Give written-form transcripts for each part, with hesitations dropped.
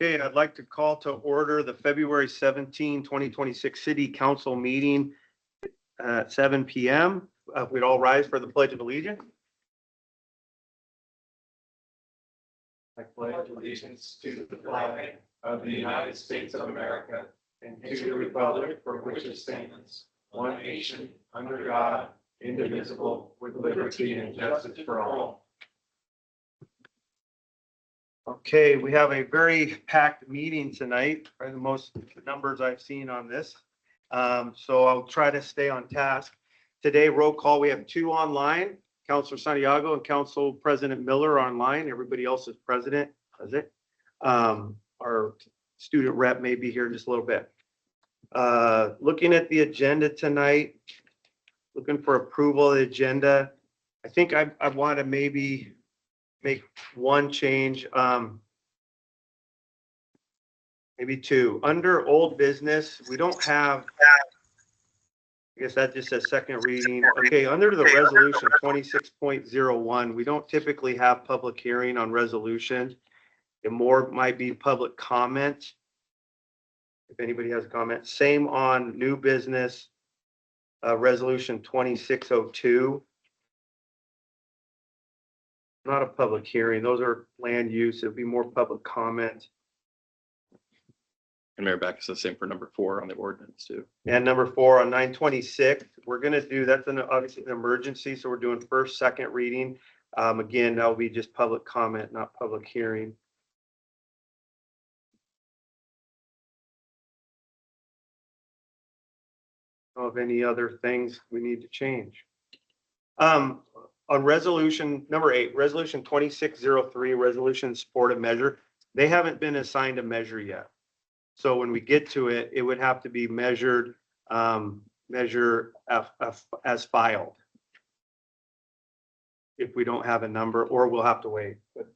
Okay, I'd like to call to order the February 17, 2026 City Council meeting at 7 p.m. We'd all rise for the Pledge of Allegiance. I pledge allegiance to the flag of the United States of America and to the republic for which it stands, one nation, under God, indivisible, with liberty and justice for all. Okay, we have a very packed meeting tonight, probably the most numbers I've seen on this. So I'll try to stay on task. Today, roll call, we have two online. Councilor Santiago and Council President Miller are online. Everybody else is president, does it? Our student rep may be here in just a little bit. Looking at the agenda tonight, looking for approval of the agenda. I think I want to maybe make one change, maybe two. Under old business, we don't have, I guess that just says second reading. Okay, under the resolution 26.01, we don't typically have public hearing on resolution. It more might be public comment. If anybody has a comment, same on new business, resolution 2602. Not a public hearing. Those are land use. It'd be more public comment. And Mayor Backus, the same for number 4 on the ordinance too. And number 4 on 926, we're going to do, that's obviously an emergency. So we're doing first, second reading. Again, that'll be just public comment, not public hearing. Of any other things we need to change. On resolution number 8, resolution 2603, resolution supportive measure, they haven't been assigned a measure yet. So when we get to it, it would have to be measured, measure as filed. If we don't have a number, or we'll have to wait. But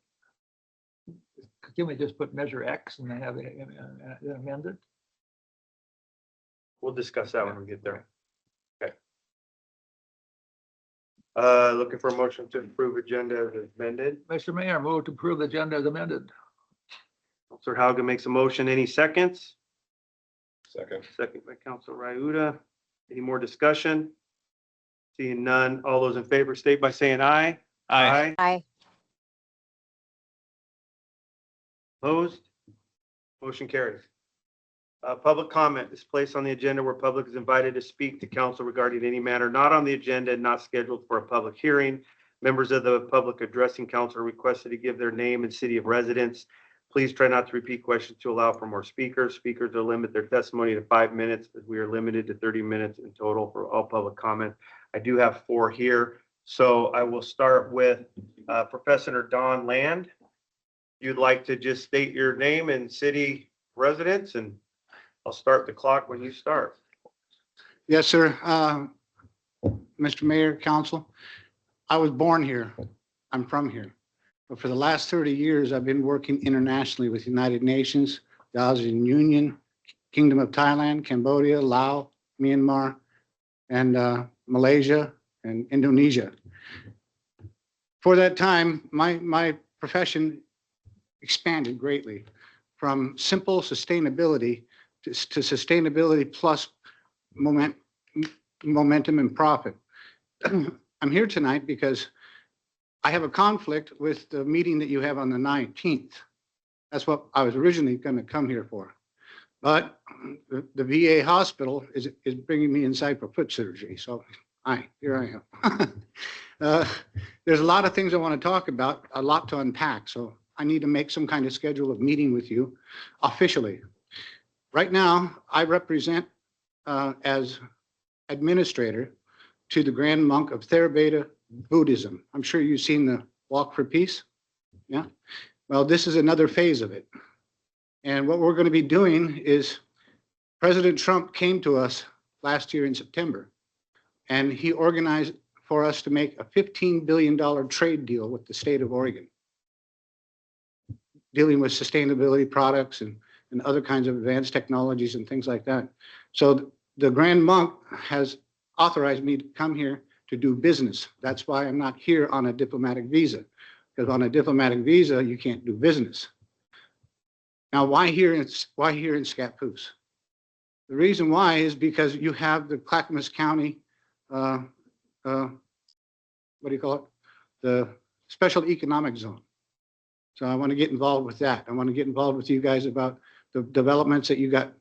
can we just put measure X and then have it amended? we'll discuss that when we get there. Okay. Looking for a motion to approve agenda as amended. Mr. Mayor, move to approve the agenda as amended. Counselor Haugen makes a motion. Any seconds? Second. Second by Counselor Ryuta. Any more discussion? Seeing none. All those in favor state by saying aye. Aye. Aye. Opposed? Motion carries. Public comment is placed on the agenda where public is invited to speak to council regarding any matter not on the agenda and not scheduled for a public hearing. Members of the public addressing council are requested to give their name and city of residence. Please try not to repeat questions to allow for more speakers. Speakers will limit their testimony to 5 minutes, as we are limited to 30 minutes in total for all public comment. I do have 4 here, so I will start with Professor Don Land. You'd like to just state your name and city residence, and I'll start the clock when you start. Yes, sir. Mr. Mayor, Council, I was born here. I'm from here. But for the last 30 years, I've been working internationally with the United Nations, the ASEAN Union, Kingdom of Thailand, Cambodia, Laos, Myanmar, and Malaysia and Indonesia. For that time, my profession expanded greatly from simple sustainability to sustainability plus momentum and profit. I'm here tonight because I have a conflict with the meeting that you have on the 19th. That's what I was originally going to come here for. But the VA hospital is bringing me inside for foot surgery. So here I am. There's a lot of things I want to talk about, a lot to unpack. So I need to make some kind of schedule of meeting with you officially. Right now, I represent as administrator to the Grand Monk of Theravada Buddhism. I'm sure you've seen the Walk for Peace. Yeah. Well, this is another phase of it. And what we're going to be doing is President Trump came to us last year in September, and he organized for us to make a $15 billion trade deal with the state of Oregon, dealing with sustainability products and other kinds of advanced technologies and things like that. So the Grand Monk has authorized me to come here to do business. That's why I'm not here on a diplomatic visa, because on a diplomatic visa, you can't do business. Now, why here in Scappoose? The reason why is because you have the Clackamas County, what do you call it? The Special Economic Zone. So I want to get involved with that. I want to get involved with you guys about the developments that you got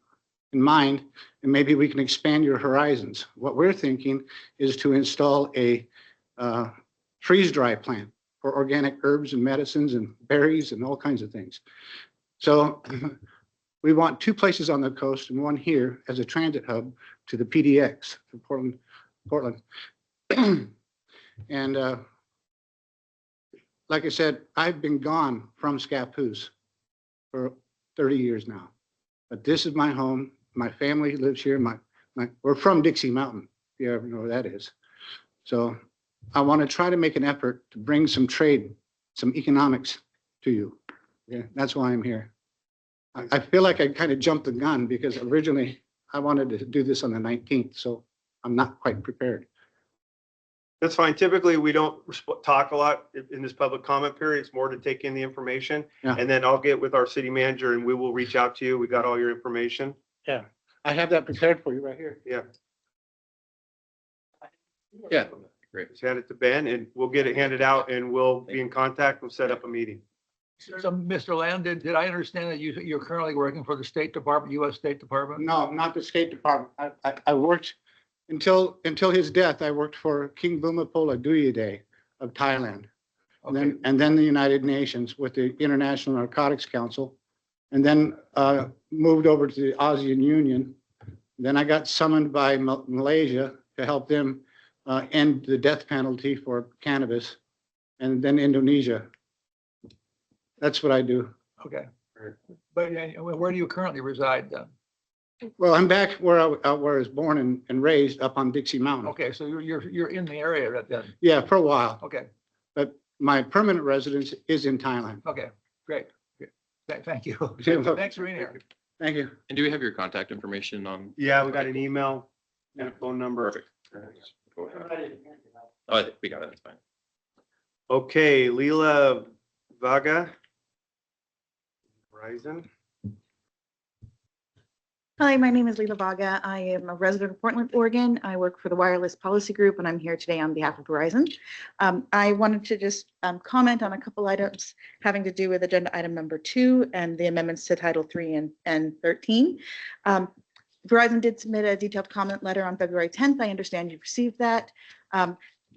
in mind, and maybe we can expand your horizons. What we're thinking is to install a freeze dry plant for organic herbs and medicines and berries and all kinds of things. So we want 2 places on the coast and 1 here as a transit hub to the PDX for Portland. And like I said, I've been gone from Scappoose for 30 years now, but this is my home. My family lives here. We're from Dixie Mountain, if you ever know where that is. So I want to try to make an effort to bring some trade, some economics to you. Yeah, that's why I'm here. I feel like I kind of jumped the gun because originally I wanted to do this on the 19th, so I'm not quite prepared. That's fine. Typically, we don't talk a lot in this public comment period. It's more to take in the information. Yeah. And then I'll get with our city manager and we will reach out to you. We got all your information. Yeah, I have that prepared for you right here. Yeah. Yeah, great. Just hand it to Ben and we'll get it handed out and we'll be in contact. We'll set up a meeting. So, Mr. Land, did I understand that you're currently working for the State Department, U.S. State Department? No, not the State Department. I worked until his death. I worked for King Bhumipol Adulyadej of Thailand, Okay, and then the United Nations with the International Narcotics Council, and then moved over to the ASEAN Union. Then I got summoned by Malaysia to help them end the death penalty for cannabis, and then Indonesia. That's what I do. okay. But where do you currently reside then? Well, I'm back where I was born and raised up on Dixie Mountain. Okay, so you're in the area then. Yeah, for a while, Okay, but my permanent residence is in Thailand. okay, great. Thank you. Yeah. Thanks for being here. Thank you. And do we have your contact information on? Yeah, we got an email and a phone number. Perfect. Go ahead. Oh, I think we got it. That's fine. Okay, Leela Vaga. Verizon. Hi, my name is Leela Vaga. I am a resident of Portland, Oregon. I work for the Wireless Policy Group, and I'm here today on behalf of Verizon. I wanted to just comment on a couple items having to do with agenda item number 2 and the amendments to Title 3 and 13. Verizon did submit a detailed comment letter on February 10th. I understand you've received that.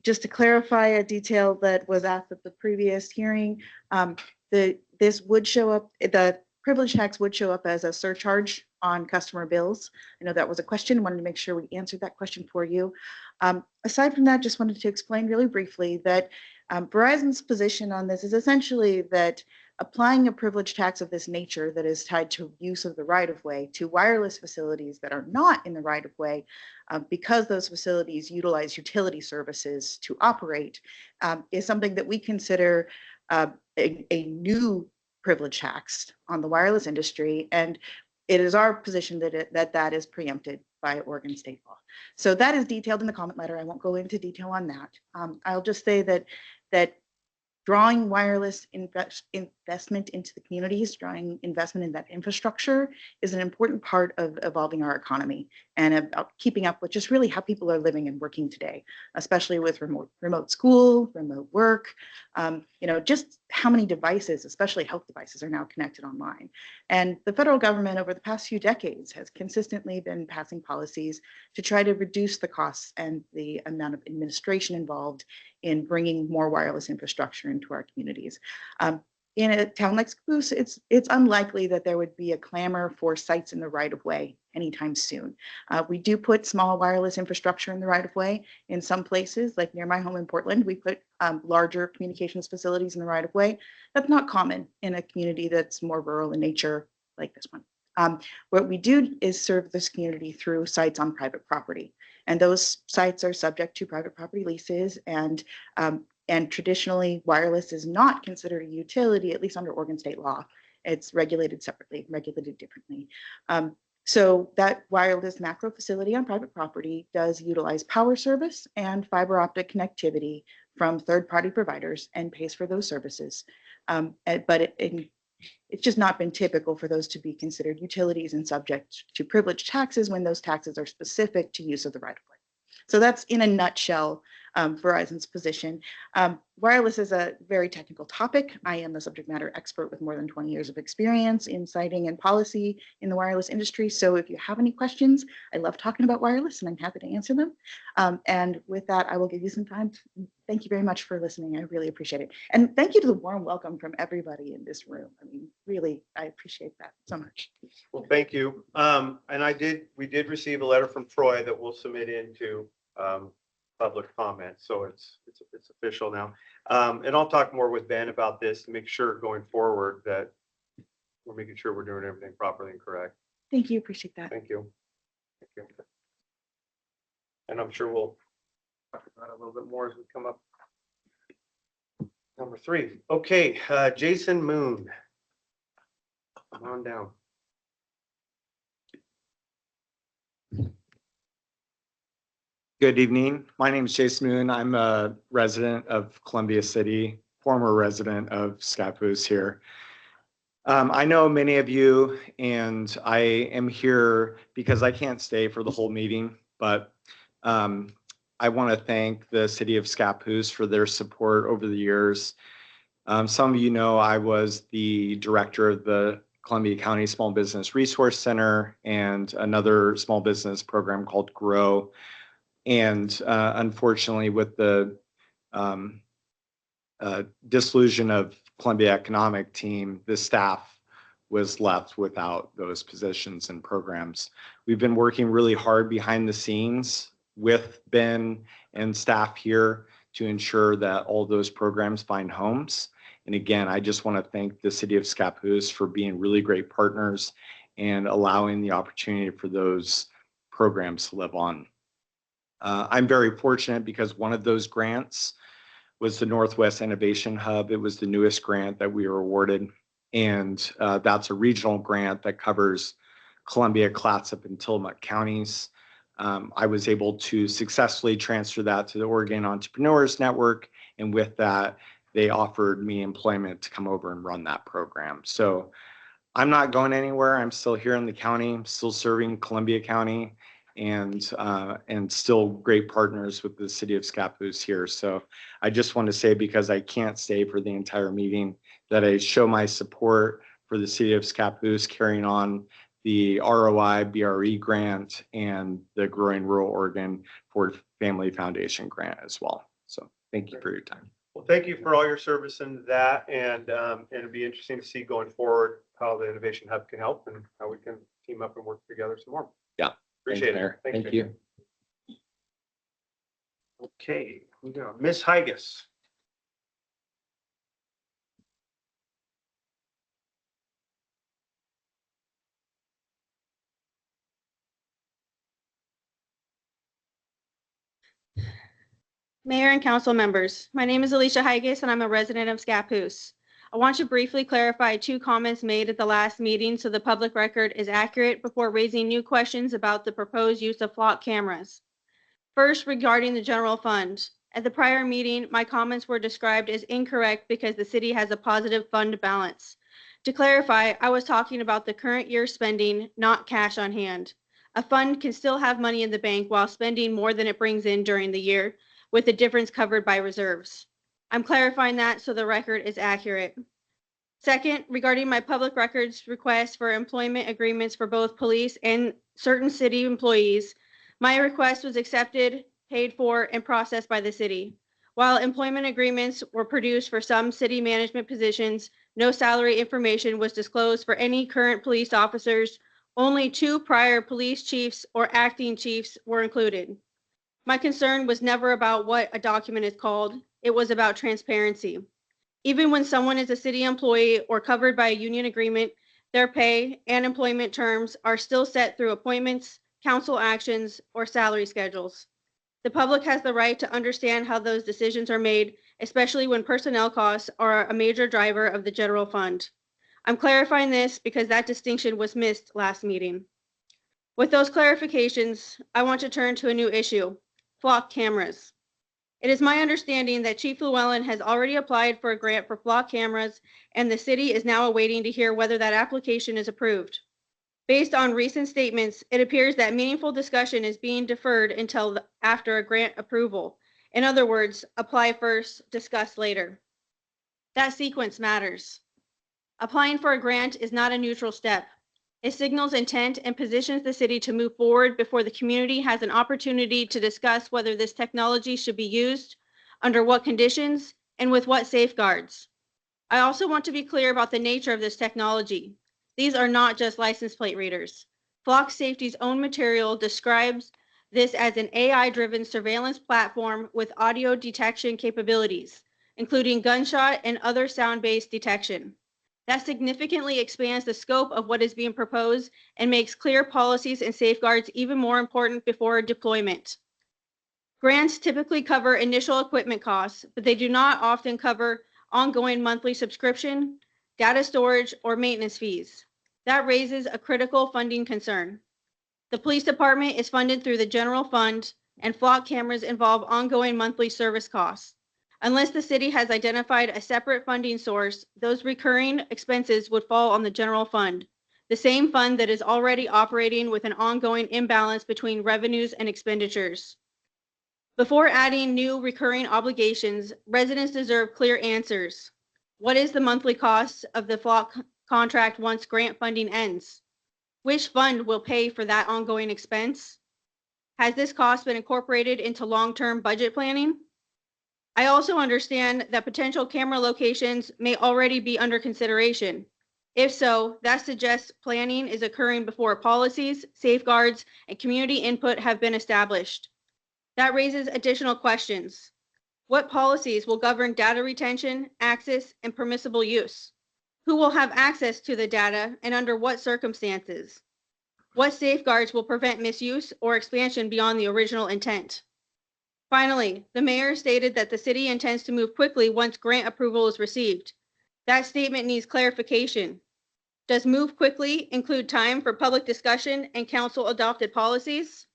Just to clarify a detail that was asked at the previous hearing, this would show up, the privilege tax would show up as a surcharge on customer bills. I know that was a question. Wanted to make sure we answered that question for you. Aside from that, just wanted to explain really briefly that Verizon's position on this is essentially that applying a privilege tax of this nature that is tied to use of the right-of-way to wireless facilities that are not in the right-of-way, because those facilities utilize utility services to operate, is something that we consider a new privilege tax on the wireless industry, and it is our position that that is preempted by Oregon state law. So that is detailed in the comment letter. I won't go into detail on that. I'll just say that drawing wireless investment into the communities, drawing investment in that infrastructure is an important part of evolving our economy and about keeping up with just really how people are living and working today, especially with remote school, remote work, just how many devices, especially health devices, are now connected online. And the federal government over the past few decades has consistently been passing policies to try to reduce the costs and the amount of administration involved in bringing more wireless infrastructure into our communities. In a town like Scappoose, it's unlikely that there would be a clamor for sites in the right-of-way anytime soon. We do put small wireless infrastructure in the right-of-way. In some places, like near my home in Portland, we put larger communications facilities in the right-of-way. That's not common in a community that's more rural in nature like this one. What we do is serve this community through sites on private property. And those sites are subject to private property leases, and traditionally wireless is not considered a utility, at least under Oregon state law. It's regulated separately, regulated differently. So that wireless macro facility on private property does utilize power service and fiber optic connectivity from third-party providers and pays for those services. But it's just not been typical for those to be considered utilities and subject to privilege taxes when those taxes are specific to use of the right of way. So that's in a nutshell Verizon's position. Wireless is a very technical topic. I am a subject matter expert with more than 20 years of experience in siting and policy in the wireless industry. So if you have any questions, I love talking about wireless and I'm happy to answer them. And with that, I will give you some time. Thank you very much for listening. I really appreciate it. And thank you to the warm welcome from everybody in this room. I mean, really, I appreciate that so much. Well, thank you. And we did receive a letter from Troy that we'll submit into public comment. So it's official now. And I'll talk more with Ben about this to make sure going forward that we're making sure we're doing everything properly and correct. Thank you. Appreciate that. Thank you. Thank you. And I'm sure we'll talk about it a little bit more as we come up. Number 3. Okay, Jason Moon. Come on down. Good evening. My name is Jason Moon. I'm a resident of Columbia City, former resident of Scappoose here. I know many of you, and I am here because I can't stay for the whole meeting, but I want to thank the city of Scappoose for their support over the years. Some of you know I was the director of the Columbia County Small Business Resource Center and another small business program called GROW. And unfortunately, with the dissolution of Columbia Economic Team, the staff was left without those positions and programs. We've been working really hard behind the scenes with Ben and staff here to ensure that all those programs find homes. And again, I just want to thank the city of Scappoose for being really great partners and allowing the opportunity for those programs to live on. I'm very fortunate because one of those grants was the Northwest Innovation Hub. It was the newest grant that we were awarded. And that's a regional grant that covers Columbia, Clatsop, and Tillamook counties. I was able to successfully transfer that to the Oregon Entrepreneurs Network. And with that, they offered me employment to come over and run that program. So I'm not going anywhere. I'm still here in the county. I'm still serving Columbia County. And still great partners with the city of Scappoose here. So I just want to say, because I can't stay for the entire meeting, that I show my support for the city of Scappoose carrying on the ROI BRE grant and the Growing Rural Oregon Ford Family Foundation grant as well. So thank you for your time. Well, thank you for all your service in that. And it'll be interesting to see going forward how the Innovation Hub can help and how we can team up and work together some more. Yeah. Appreciate it. Thank Thanks, you. Okay, we go. Ms. Higas. Mayor and council members, my name is Alicia Higas and I'm a resident of Scappoose. I want to briefly clarify 2 comments made at the last meeting so the public record is accurate before raising new questions about the proposed use of flock cameras. First, regarding the general fund. At the prior meeting, my comments were described as incorrect because the city has a positive fund balance. To clarify, I was talking about the current year spending, not cash on hand. A fund can still have money in the bank while spending more than it brings in during the year, with the difference covered by reserves. I'm clarifying that so the record is accurate. Second, regarding my public records request for employment agreements for both police and certain city employees, my request was accepted, paid for, and processed by the city. While employment agreements were produced for some city management positions, no salary information was disclosed for any current police officers. Only 2 prior police chiefs or acting chiefs were included. My concern was never about what a document is called. It was about transparency. Even when someone is a city employee or covered by a union agreement, their pay and employment terms are still set through appointments, council actions, or salary schedules. The public has the right to understand how those decisions are made, especially when personnel costs are a major driver of the general fund. I'm clarifying this because that distinction was missed last meeting. With those clarifications, I want to turn to a new issue: flock cameras. It is my understanding that Chief Llewellyn has already applied for a grant for flock cameras, and the city is now awaiting to hear whether that application is approved. Based on recent statements, it appears that meaningful discussion is being deferred until after a grant approval. In other words, apply first, discuss later. That sequence matters. Applying for a grant is not a neutral step. It signals intent and positions the city to move forward before the community has an opportunity to discuss whether this technology should be used, under what conditions, and with what safeguards. I also want to be clear about the nature of this technology. These are not just license plate readers. Flock Safety's own material describes this as an AI-driven surveillance platform with audio detection capabilities, including gunshot and other sound-based detection. That significantly expands the scope of what is being proposed and makes clear policies and safeguards even more important before deployment. Grants typically cover initial equipment costs, but they do not often cover ongoing monthly subscription, data storage, or maintenance fees. That raises a critical funding concern. The police department is funded through the general fund, and flock cameras involve ongoing monthly service costs. Unless the city has identified a separate funding source, those recurring expenses would fall on the general fund, the same fund that is already operating with an ongoing imbalance between revenues and expenditures. Before adding new recurring obligations, residents deserve clear answers. What is the monthly cost of the flock contract once grant funding ends? Which fund will pay for that ongoing expense? Has this cost been incorporated into long-term budget planning? I also understand that potential camera locations may already be under consideration. If so, that suggests planning is occurring before policies, safeguards, and community input have been established. That raises additional questions. What policies will govern data retention, access, and permissible use? Who will have access to the data and under what circumstances? What safeguards will prevent misuse or expansion beyond the original intent? Finally, the mayor stated that the city intends to move quickly once grant approval is received. That statement needs clarification. Does move quickly include time for public discussion and council adopted policies?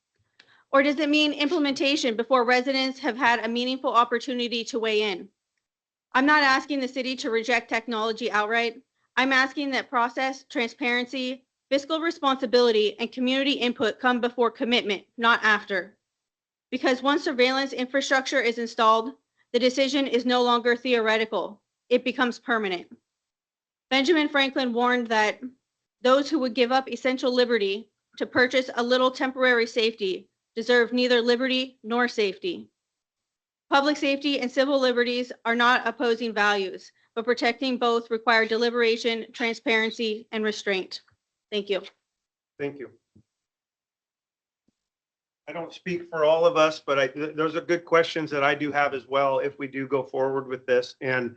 Or does it mean implementation before residents have had a meaningful opportunity to weigh in? I'm not asking the city to reject technology outright. I'm asking that process, transparency, fiscal responsibility, and community input come before commitment, not after. Because once surveillance infrastructure is installed, the decision is no longer theoretical. It becomes permanent. Benjamin Franklin warned that those who would give up essential liberty to purchase a little temporary safety deserve neither liberty nor safety. Public safety and civil liberties are not opposing values, but protecting both require deliberation, transparency, and restraint. Thank you. Thank you. I don't speak for all of us, but those are good questions that I do have as well if we do go forward with this. And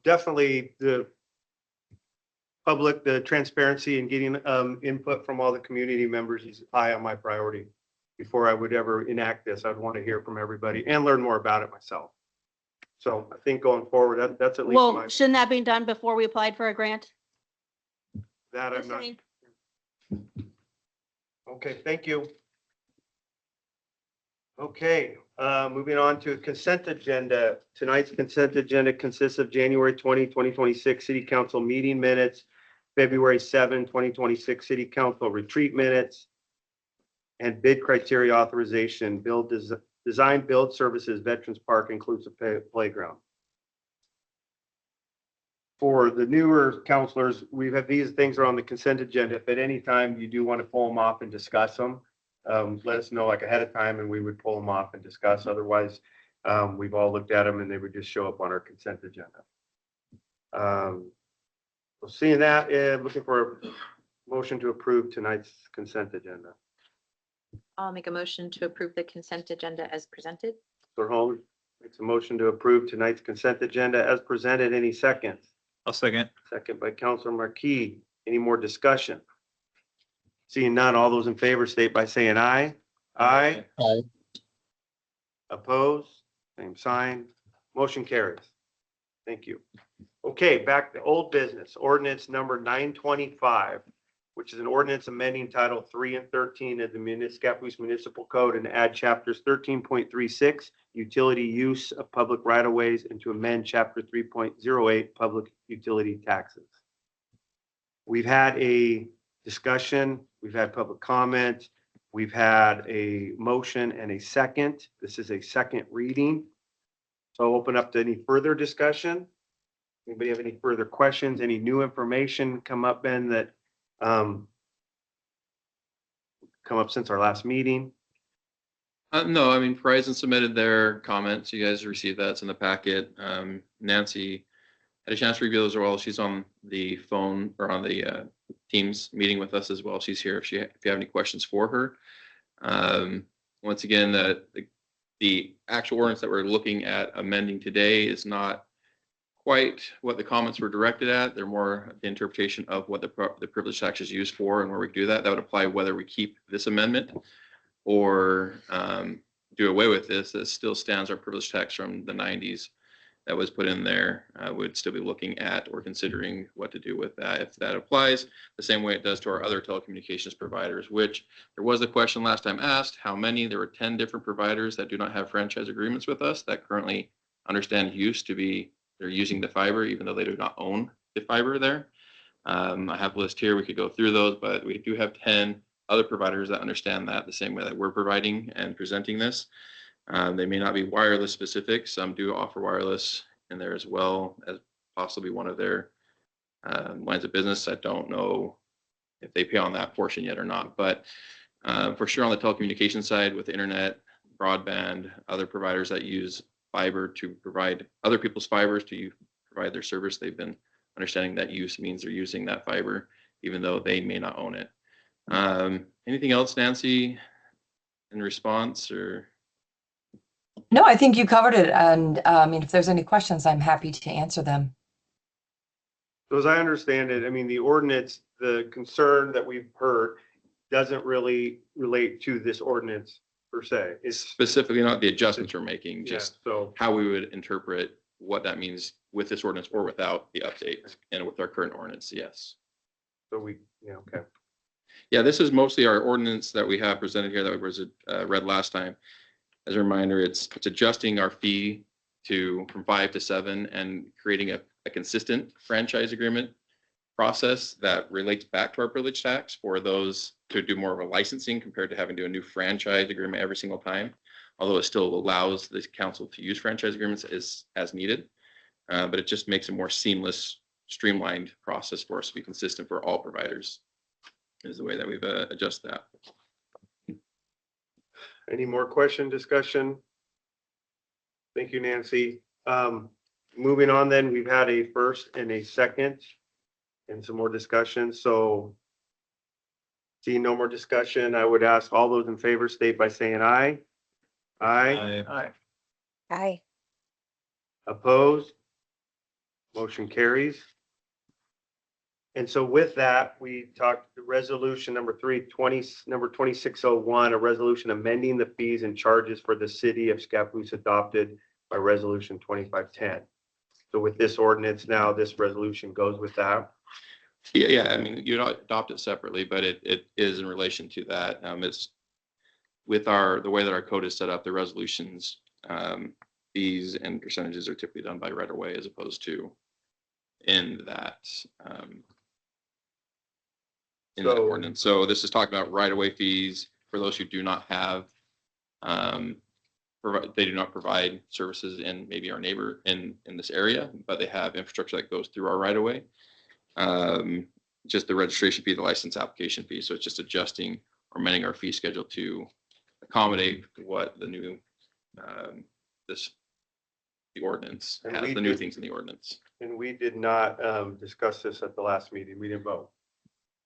definitely the public, the transparency and getting input from all the community members is high on my priority. Before I would ever enact this, I'd want to hear from everybody and learn more about it myself. So I think going forward, that's at least Well, shouldn't that be done before we applied for a grant? that I'm not. Okay, thank you. Okay, moving on to consent agenda. Tonight's consent agenda consists of January 20, 2026 City Council meeting minutes, February 7, 2026 City Council retreat minutes, and bid criteria authorization, design build services, Veterans Park inclusive playground. For the newer counselors, we have these things are on the consent agenda. If at any time you do want to pull them off and discuss them, let us know like ahead of time and we would pull them off and discuss. Otherwise, we've all looked at them and they would just show up on our consent agenda. So seeing that, looking for a motion to approve tonight's consent agenda. I'll make a motion to approve the consent agenda as presented. Mr. Holmes makes a motion to approve tonight's consent agenda as presented. Any seconds? I'll second. Second by Councilor Marquis. Any more discussion? Seeing none, all those in favor state by saying aye. Aye. Aye. Opposed? Same sign. Motion carries. Thank you. Okay, back to old business. Ordinance number 925, which is an ordinance amending Title 3 and 13 of the Scappoose Municipal Code and add chapters 13.36 utility use of public right-of-ways and to amend chapter 3.08 public utility taxes. We've had a discussion, we've had public comment, we've had a motion and a second. This is a second reading. So I'll open up to any further discussion. Anybody have any further questions, any new information come up, Ben, that come up since our last meeting? No, I mean, Verizon submitted their comments. You guys received that. It's in the packet. Nancy had a chance to review those as well. She's on the phone or on the Teams meeting with us as well. She's here if you have any questions for her. Once again, the actual ordinance that we're looking at amending today is not quite what the comments were directed at. They're more the interpretation of what the privilege tax is used for and where we do that. That would apply whether we keep this amendment or do away with this. That still stands our privilege tax from the 90s that was put in there. Would still be looking at or considering what to do with that if that applies the same way it does to our other telecommunications providers, which there was a question last time asked, how many? There were 10 different providers that do not have franchise agreements with us that currently understand use to be they're using the fiber even though they do not own the fiber there. I have a list here. We could go through those, but we do have 10 other providers that understand that the same way that we're providing and presenting this. They may not be wireless specific. Some do offer wireless in there as well as possibly one of their lines of business. I don't know if they pay on that portion yet or not, but for sure on the telecommunication side with the internet, broadband, other providers that use fiber to provide other people's fibers to provide their service, they've been understanding that use means they're using that fiber even though they may not own it. Anything else, Nancy, in response or? No, I think you covered it. And I mean, if there's any questions, I'm happy to answer them. So as I understand it, I mean, the ordinance, the concern that we've heard doesn't really relate to this ordinance per se. It's Specifically not the adjustments we're making, just so how we would interpret what that means with this ordinance or without the update and with our current ordinance, yes. so okay. Yeah, this is mostly our ordinance that we have presented here that was read last time. As a reminder, it's adjusting our fee from 5 to 7 and creating a consistent franchise agreement process that relates back to our privilege tax for those to do more of a licensing compared to having to do a new franchise agreement every single time. Although it still allows the council to use franchise agreements as needed, but it just makes a more seamless, streamlined process for us to be consistent for all providers. Is the way that we've adjusted that. Any more discussion? Thank you, Nancy. Moving on then, we've had a first and a second and some more discussion. So seeing no more discussion, I would ask all those in favor state by saying aye. Aye. Aye. Aye. Opposed? Motion carries. And so with that, we talked resolution number 2601, a resolution amending the fees and charges for the city of Scappoose adopted by resolution 2510. So with this ordinance now, this resolution goes with that. Yeah. I mean, you don't adopt it separately, but it is in relation to that. It's with the way that our code is set up, the resolutions, fees and percentages are typically done by right of way as opposed to in that ordinance. So this is talking about right of way fees for those who do not have, they do not provide services in maybe our neighbor in this area, but they have infrastructure that goes through our right of way. Just the registration fee, the license application fee. So it's just adjusting or amending our fee schedule to accommodate what the new the ordinance has, the new things in the ordinance. And we did not discuss this at the last meeting. We didn't vote.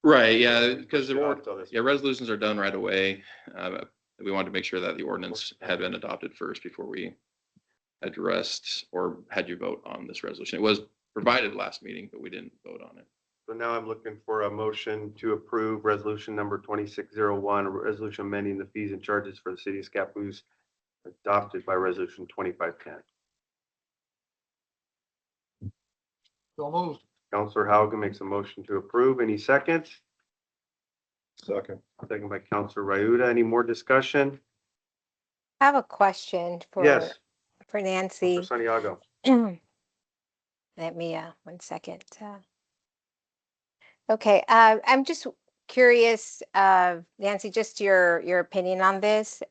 Right, yeah, because resolutions are done right away. We wanted to make sure that the ordinance had been adopted first before we addressed or had you vote on this resolution. It was provided last meeting, but we didn't vote on it. So now I'm looking for a motion to approve resolution number 2601, a resolution amending the fees and charges for the city of Scappoose adopted by resolution 2510. So moved. Councilor Haugen makes a motion to approve. Any seconds? Second. Second by Councilor Ryuta. Any more discussion? I have a question Yes, for Nancy. Mr. Santiago. Let me, 1 second. Okay, I'm just curious, Nancy, just your opinion on this.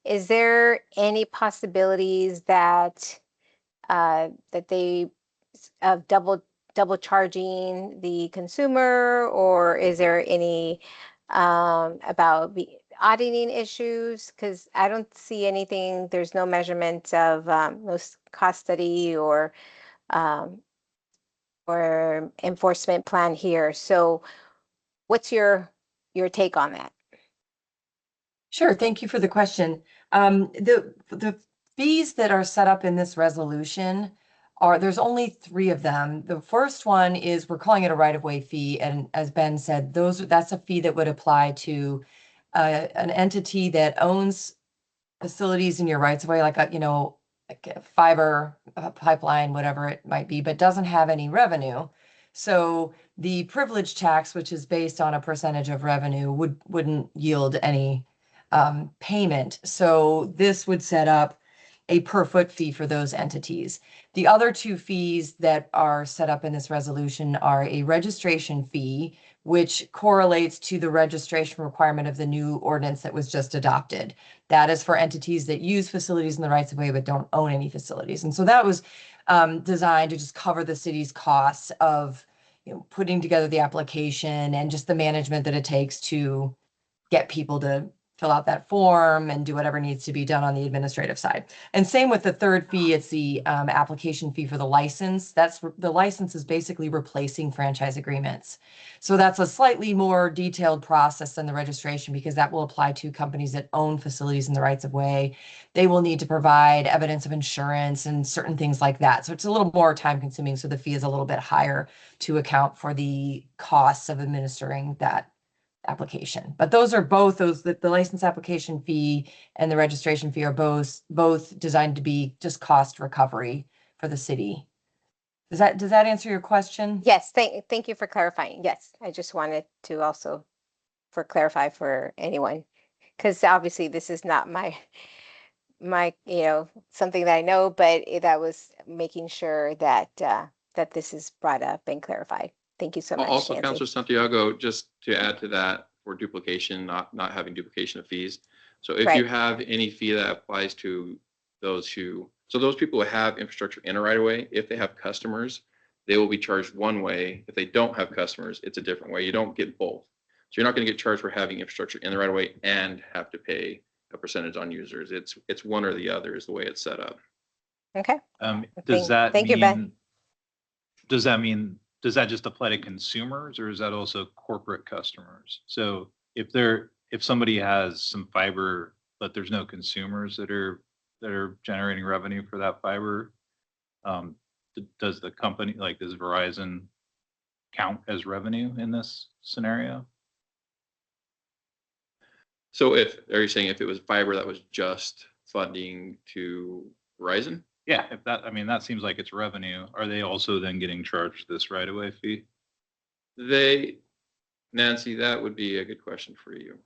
Is there any possibilities that that they of double charging the consumer, or is there any about auditing issues? Because I don't see anything. There's no measurement of no cost study um, or enforcement plan here. So what's your take on that? Sure, thank you for the question. The fees that are set up in this resolution there's only 3 of them. The first one is, we're calling it a right-of-way fee, and as Ben said, that's a fee that would apply to an entity that owns facilities in your rights of way, like like a fiber pipeline, whatever it might be, but doesn't have any revenue. So the privilege tax, which is based on a percentage of revenue, wouldn't yield any payment. So this would set up a per foot fee for those entities. The other 2 fees that are set up in this resolution are a registration fee, which correlates to the registration requirement of the new ordinance that was just adopted. That is for entities that use facilities in the rights of way but don't own any facilities. And so that was designed to just cover the city's costs of putting together the application and just the management that it takes to get people to fill out that form and do whatever needs to be done on the administrative side. And same with the third fee, it's the application fee for the license. The license is basically replacing franchise agreements. So that's a slightly more detailed process than the registration, because that will apply to companies that own facilities in the rights of way. They will need to provide evidence of insurance and certain things like that. So it's a little more time consuming. So the fee is a little bit higher to account for the costs of administering that application. But those are both the license application fee and the registration fee are both designed to be just cost recovery for the city. Does that answer your question? Yes, thank you for clarifying. Yes, I just wanted to also clarify for anyone, because obviously this is not my something that I know, but that was making sure that that this is brought up and clarified. Thank you so much, Also, Nancy. Councilor Santiago, just to add to that, for duplication, not having duplication of fees. So if you have any fee that applies to those people who have infrastructure in a right of way, if they have customers, they will be charged one way. If they don't have customers, it's a different way. You don't get both. So you're not going to get charged for having infrastructure in the right of way and have to pay a percentage on users. It's one or the other is the way it's set up. Okay. Thank you, Ben. Does that just apply to consumers, or is that also corporate customers? So if somebody has some fiber, but there's no consumers that are generating revenue for that fiber, does the company, does Verizon count as revenue in this scenario? So are you saying if it was fiber that was just funding to Verizon? Yeah, that seems like it's revenue. Are they also then getting charged this right-of-way fee? Nancy, that would be a good question for you.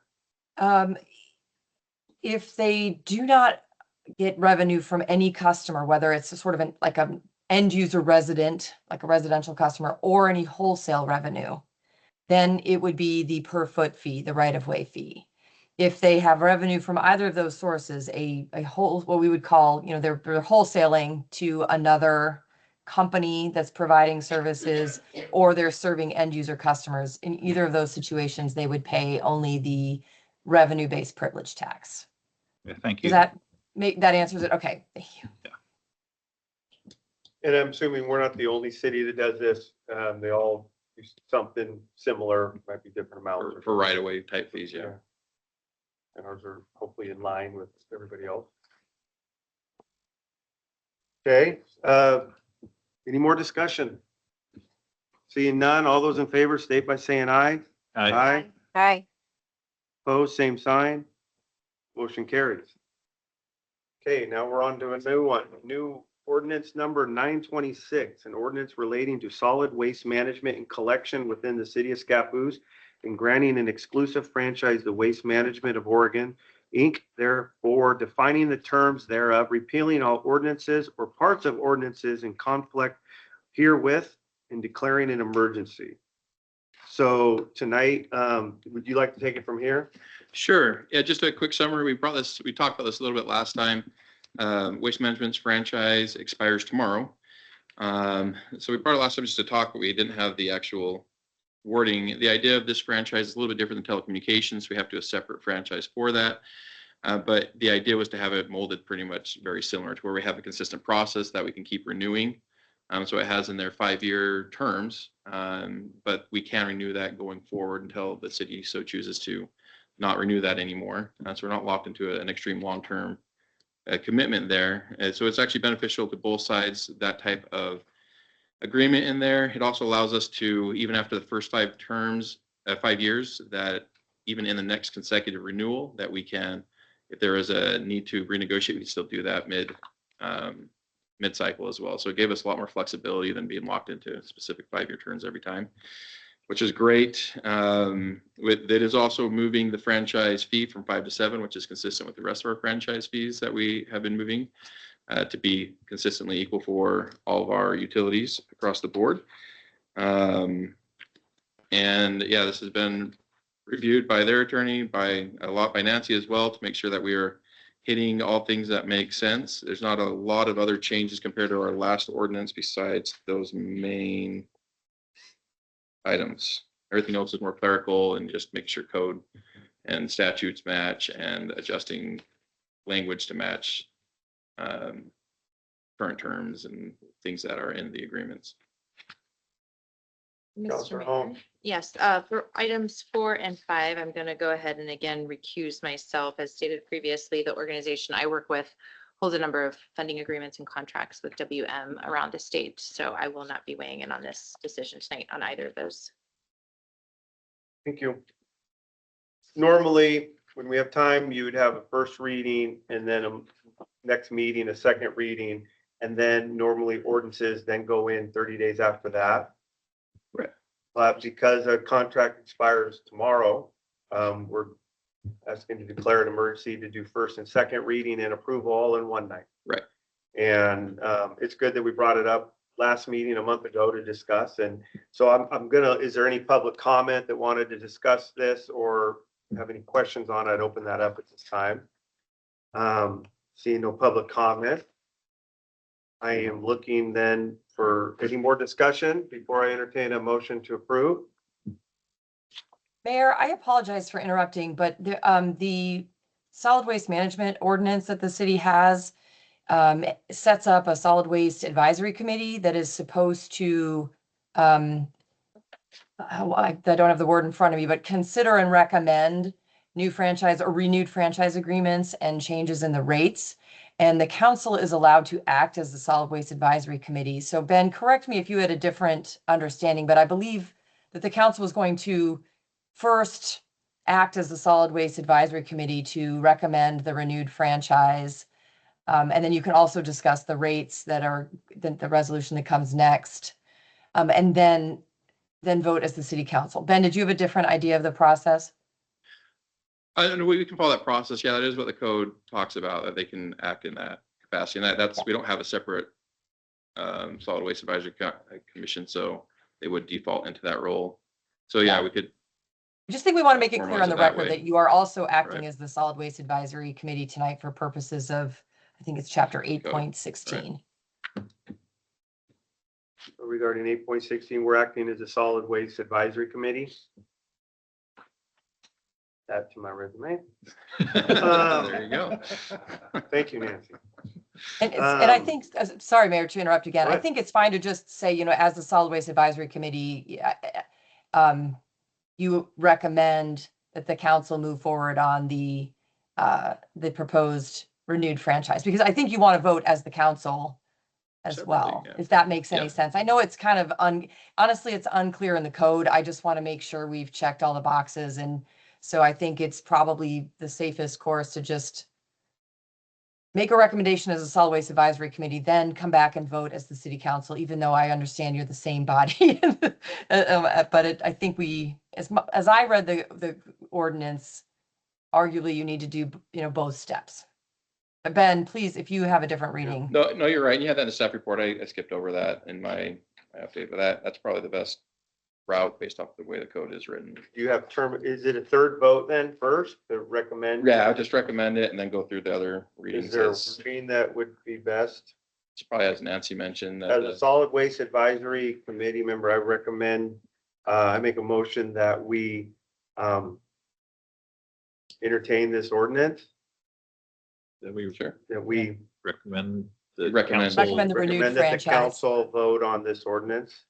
If they do not get revenue from any customer, whether it's like an end user resident, like a residential customer, or any wholesale revenue, then it would be the per foot fee, the right of way fee. If they have revenue from either of those sources, what we would call, they're wholesaling to another company that's providing services, or they're serving end user customers, in either of those situations, they would pay only the revenue-based privilege tax. Yeah, thank you. That answers it? Okay, thank you. Yeah. And I'm assuming we're not the only city that does this. They all do something similar, might be different amounts. For right-of-way type fees, yeah. And ours are hopefully in line with everybody else. Okay, any more discussion? Seeing none, all those in favor state by saying aye. Aye. Aye. Opposed, same sign. Motion carries. Okay, now we're on to a new one. New ordinance number 926, an ordinance relating to solid waste management and collection within the city of Scappoose and granting an exclusive franchise to Waste Management of Oregon Inc., therefore defining the terms thereof, repealing all ordinances or parts of ordinances in conflict herewith, and declaring an emergency. So tonight, would you like to take it from here? Sure. Yeah, just a quick summary. We talked about this a little bit last time. Waste Management's franchise expires tomorrow. So we brought it last time just to talk, but we didn't have the actual wording. The idea of this franchise is a little bit different than telecommunications. We have to do a separate franchise for that. But the idea was to have it molded pretty much very similar to where we have a consistent process that we can keep renewing. So it has in there 5-year terms, but we can renew that going forward until the city so chooses to not renew that anymore. So we're not locked into an extreme long-term commitment there. So it's actually beneficial to both sides, that type of agreement in there. It also allows us to, even after the first 5 years, that even in the next consecutive renewal, that we can, if there is a need to renegotiate, we can still do that mid-cycle as well. So it gave us a lot more flexibility than being locked into specific 5-year terms every time, which is great. It is also moving the franchise fee from 5 to 7, which is consistent with the rest of our franchise fees that we have been moving to be consistently equal for all of our utilities across the board. And yeah, this has been reviewed by their attorney, by Nancy as well, to make sure that we are hitting all things that make sense. There's not a lot of other changes compared to our last ordinance besides those main items. Everything else is more clerical and just make sure code and statutes match and adjusting language to match current terms and things that are in the agreements. Counselor Mr. Holmes. Mayor? Yes, for items 4 and 5, I'm going to go ahead and again recuse myself. As stated previously, the organization I work with holds a number of funding agreements and contracts with WM around the state. So I will not be weighing in on this decision tonight on either of those. Thank you. Normally, when we have time, you would have a first reading and then a next meeting, a second reading, and then normally ordinances then go in 30 days after that. Right. But because our contract expires tomorrow, we're asking to declare an emergency to do first and second reading and approval all in one night. Right. And it's good that we brought it up last meeting a month ago to discuss. And so I'm gonna, is there any public comment that wanted to discuss this or have any questions on it? I'd open that up at this time. Seeing no public comment. I am looking then for any more discussion before I entertain a motion to approve. Mayor, I apologize for interrupting, but the solid waste management ordinance that the city has sets up a solid waste advisory committee that is supposed to, I don't have the word in front of me, but consider and recommend new franchise or renewed franchise agreements and changes in the rates. And the council is allowed to act as the solid waste advisory committee. So Ben, correct me if you had a different understanding, but I believe that the council was going to first act as the solid waste advisory committee to recommend the renewed franchise. And then you can also discuss the rates that are the resolution that comes next. And then vote as the city council. Ben, did you have a different idea of the process? I don't know, we can follow that process. Yeah, that is what the code talks about, that they can act in that capacity. And that's, we don't have a separate solid waste advisory commission, so they would default into that role. So yeah, we could. I just think we want to make it clear on the that record way. that you are also acting Right. as the solid waste advisory committee tonight for purposes of, I think it's chapter 8.16. Regarding 8.16, we're acting as a solid waste advisory committee. Add to my resume. There you go. Thank you, Nancy. And I think, sorry, Mayor, to interrupt again, Go I ahead. think it's fine to just say, as the solid waste advisory committee, you recommend that the council move forward on the proposed renewed franchise, because I think you want to vote as the council as Separately, well, yeah. if that makes any Yeah. sense. I know it's kind of honestly, it's unclear in the code. I just want to make sure we've checked all the boxes. And so I think it's probably the safest course to just make a recommendation as a solid waste advisory committee, then come back and vote as the city council, even though I understand you're the same body. But I think as I read the ordinance, arguably you need to do, both steps. Ben, please, if you have a different reading. No, no, you're right. You had that in the staff report. I skipped over that in my update, but that's probably the best route based off the way the code is written. Do you have is it a third vote then first to recommend? Yeah, I would just recommend it and then go through the other readings. Is there a It's reading that would be best? probably, as Nancy mentioned, that As a solid waste advisory committee member, I recommend, I make a motion that we entertain this ordinance, that we sure that we Recommend recommend. Recommend the renewed recommend that the franchise. council vote on this ordinance.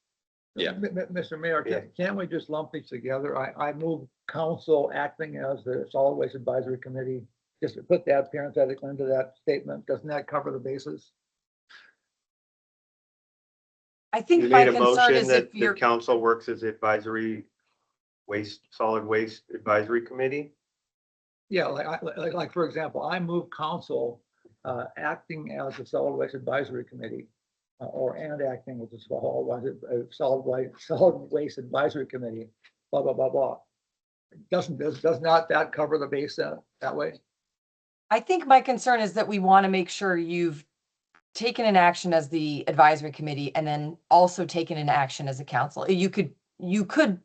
Yeah. Mr. Mayor, Yeah. can't we just lump these together? I move council acting as the solid waste advisory committee, just to put that parenthetically into that statement. Doesn't that cover the bases? I You think my made a concern motion is that if the you're, council works as advisory solid waste advisory committee. Yeah, like, for example, I move council acting as the solid waste advisory committee and acting as a solid waste advisory committee, blah, blah, blah, blah. Does not that cover the base that way? I think my concern is that we want to make sure you've taken an action as the advisory committee and then also taken an action as a council. You could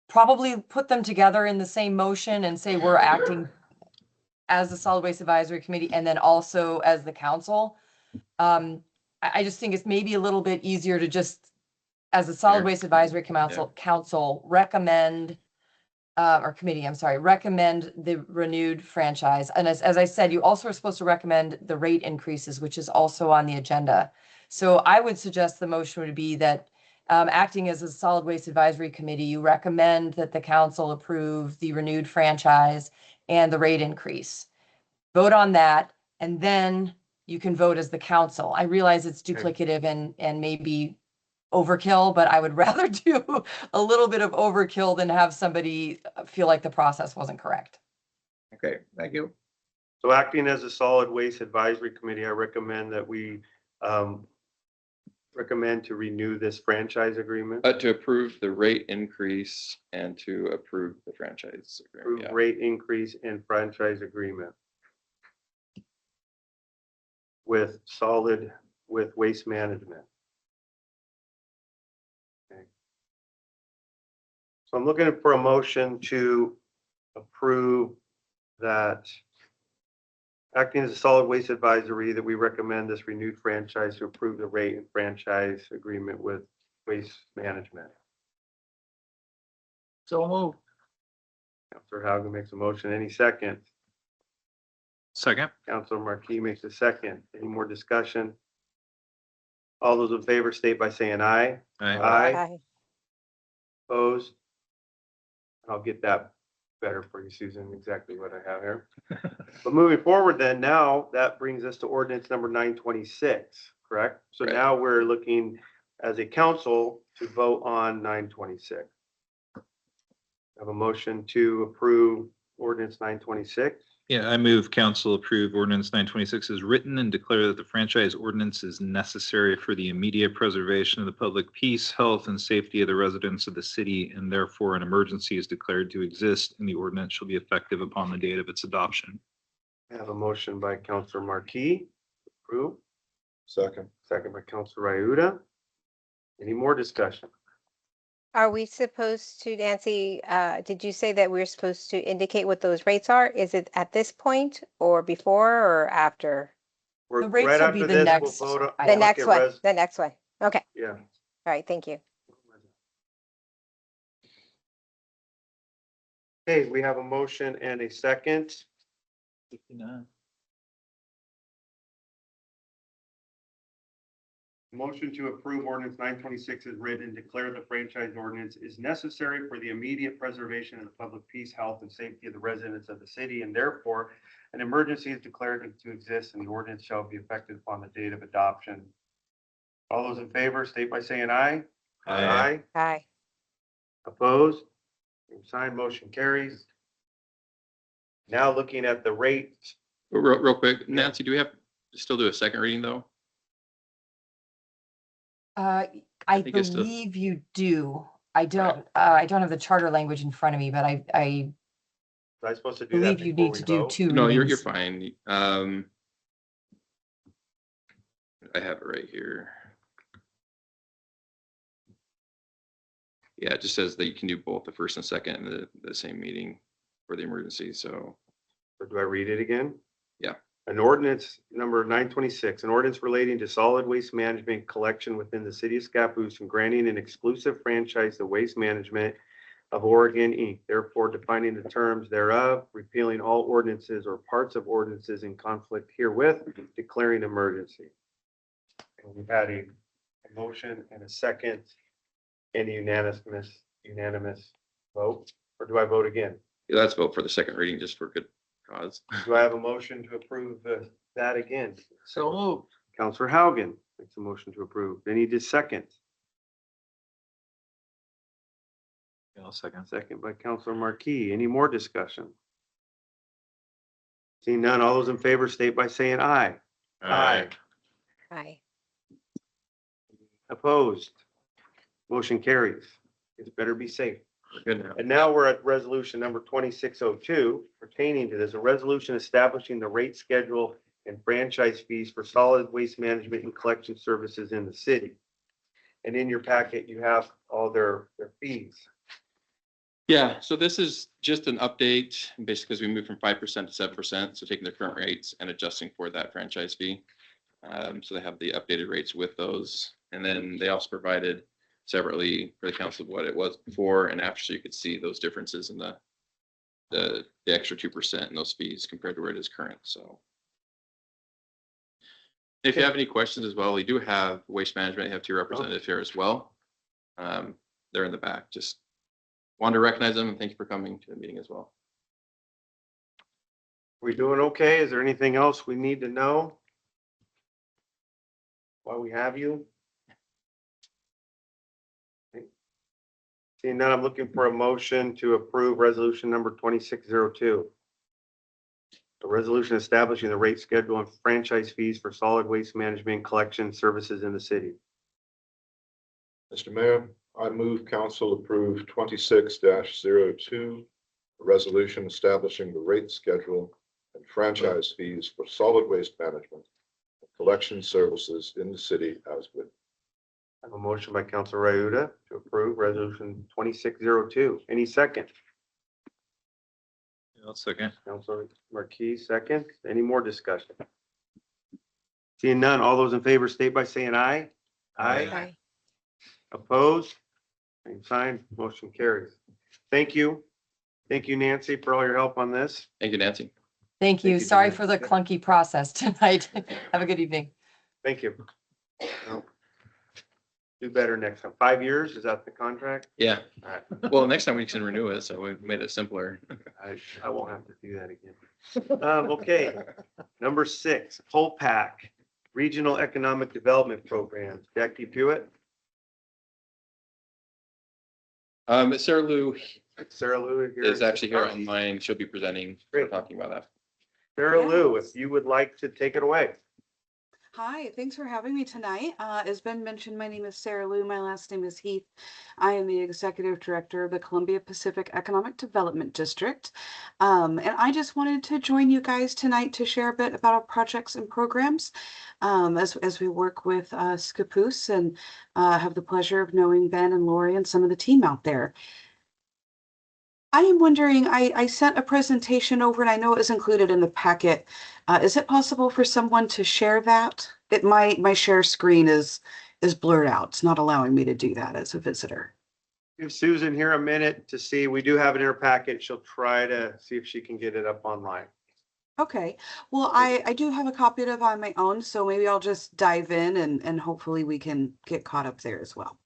probably put them together in the same motion and say we're acting as the solid waste advisory committee and then also as the council. I just think it's maybe a little bit easier to just, as a solid waste advisory council recommend, or committee, I'm sorry, recommend the renewed franchise. And as I said, you also are supposed to recommend the rate increases, which is also on the agenda. So I would suggest the motion would be that acting as a solid waste advisory committee, you recommend that the council approve the renewed franchise and the rate increase. Vote on that, and then you can vote as the council. I realize it's duplicative and maybe overkill, but I would rather do a little bit of overkill than have somebody feel like the process wasn't correct. Okay, thank you. So acting as a solid waste advisory committee, I recommend that we recommend to renew this franchise agreement. To approve the rate increase and to approve the franchise agreement. Approve rate increase and franchise agreement with Waste Management. Okay. So I'm looking for a motion to approve that acting as a solid waste advisory, that we recommend this renewed franchise to approve the rate and franchise agreement with Waste Management. So move. Councilor Haugen makes a motion. Any second? Second. Councilor Marquis makes a second. Any more discussion? All those in favor state by saying aye. Aye. Opposed? I'll get that better for you, Susan, exactly what I have here. But moving forward then, now that brings us to ordinance number 926, correct? So Right. now we're looking as a council to vote on 926. I have a motion to approve ordinance 926. Yeah, I move council approve ordinance 926 as written and declare that the franchise ordinance is necessary for the immediate preservation of the public peace, health, and safety of the residents of the city, and therefore an emergency is declared to exist, and the ordinance shall be effective upon the date of its adoption. I have a motion by Councilor Marquis to approve. Second by Councilor Ryuda. Any more discussion? Are we supposed to, Nancy, did you say that we're supposed to indicate what those rates are? Is it at this point or before or after? The rates Right will be after the this, next we'll vote on- item. The look next at one, the next one. Okay, Yeah. all right, thank you. Okay, we have a motion and a second. Motion to approve ordinance 926 is written and declare the franchise ordinance is necessary for the immediate preservation of the public peace, health, and safety of the residents of the city, and therefore an emergency is declared to exist, and the ordinance shall be effective upon the date of adoption. All those in favor state by saying aye. Aye. Aye. Opposed? Same sign, motion carries. Now looking at the rate. Real quick, Nancy, do we have to still do a second reading though? I think it's believe you do. I don't have the charter language in front of me, but I Was I supposed to do that Believe you before need we to do vote? two No, you're readings. fine. I have it right here. Yeah, it just says that you can do both the first and second in the same meeting for the emergency, so. Or do I read it again? Yeah. An ordinance number 926, an ordinance relating to solid waste management collection within the city of Scappoose and granting an exclusive franchise to Waste Management of Oregon, Inc., therefore defining the terms thereof, repealing all ordinances or parts of ordinances in conflict herewith, declaring emergency. And we've had a motion and a second, and a unanimous vote, or do I vote again? Yeah, let's vote for the second reading just for good cause. Do I have a motion to approve that again? So moved. Counselor Haugen makes a motion to approve. Any just second? I'll second. Second by Counselor Marquis. Any more discussion? Seeing none, all those in favor state by saying aye. Aye. Aye. Opposed? Motion carries. It's better be safe. We're good now. And now we're at resolution number 2602 pertaining to this, a resolution establishing the rate schedule and franchise fees for solid waste management and collection services in the city. And in your packet, you have all their fees. Yeah, so this is just an update, basically, because we moved from 5% to 7%, so taking the current rates and adjusting for that franchise fee. So they have the updated rates with those. And then they also provided separately for the council what it was before and after, so you could see those differences in the extra 2% in those fees compared to where it is current, so. If you have any questions as well, we do have Waste Management, have two representatives here as well. They're in the back, just wanted to recognize them and thank you for coming to the meeting as well. We doing okay? Is there anything else we need to know while we have you? Seeing none, I'm looking for a motion to approve resolution number 2602. A resolution establishing the rate schedule and franchise fees for solid waste management collection services in the city. Mr. Mayor, I move council approve 26-02, a resolution establishing the rate schedule and franchise fees for solid waste management and collection services in the city as written. I have a motion by Councilor Ryuta to approve resolution 2602. Any second? I'll second. Councilor Marquis, second. Any more discussion? Seeing none, all those in favor state by saying aye. Aye. Opposed? Same sign, motion carries. Thank you. Thank you, Nancy, for all your help on this. Thank you, Nancy. Thank you. you, Sorry Dana. for the clunky process tonight. Have a good evening. Thank you. Well, do better next time. 5 years, is that the contract? Yeah, All right. well, next time we can renew it, so we made it simpler. I won't have to do that again. Okay, number 6, POLPAC, Regional Economic Development Programs. Jackie Pewitt, Sarah Lou Sarah Lou here. is actually here online. She'll be presenting, Great. talking about that. Sarah Lou, if you would like to take it away. Hi, thanks for having me tonight. As Ben mentioned, my name is Sarah Lou. My last name is Heath. I am the Executive Director of the Columbia Pacific Economic Development District. And I just wanted to join you guys tonight to share a bit about our projects and programs as we work with Scappoose and have the pleasure of knowing Ben and Lori and some of the team out there. I am wondering, I sent a presentation over and I know it was included in the packet. Is it possible for someone to share that? My share screen is blurred out. It's not allowing me to do that as a visitor. Give Susan here a minute to see. We do have it in her packet. She'll try to see if she can get it up online. Okay, well, I do have a copy of it on my own, so maybe I'll just dive in and hopefully we can get caught up there as well.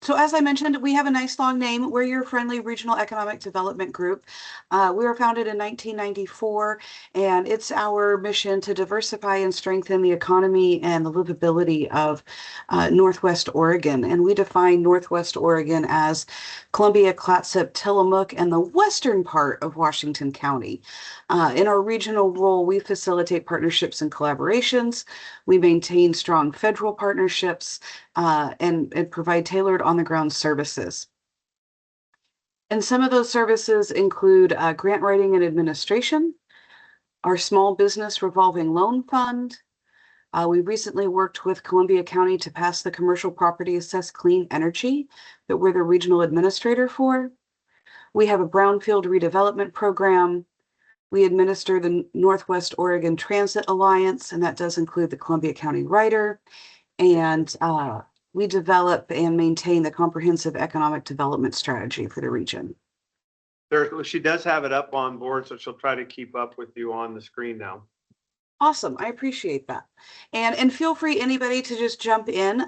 So as I mentioned, we have a nice long name. We're your friendly regional economic development group. We were founded in 1994, and it's our mission to diversify and strengthen the economy and the livability of Northwest Oregon. And we define Northwest Oregon as Columbia, Clatsop, Tillamook, and the western part of Washington County. In our regional role, we facilitate partnerships and collaborations. We maintain strong federal partnerships and provide tailored on-the-ground services. And some of those services include grant writing and administration, our small business revolving loan fund. We recently worked with Columbia County to pass the commercial property assessed clean energy that we're the regional administrator for. We have a brownfield redevelopment program. We administer the Northwest Oregon Transit Alliance, and that does include the Columbia County Rider. And we develop and maintain the comprehensive economic development strategy for the region. She does have it up on board, so she'll try to keep up with you on the screen now. Awesome. I appreciate that. And feel free, anybody, to just jump in.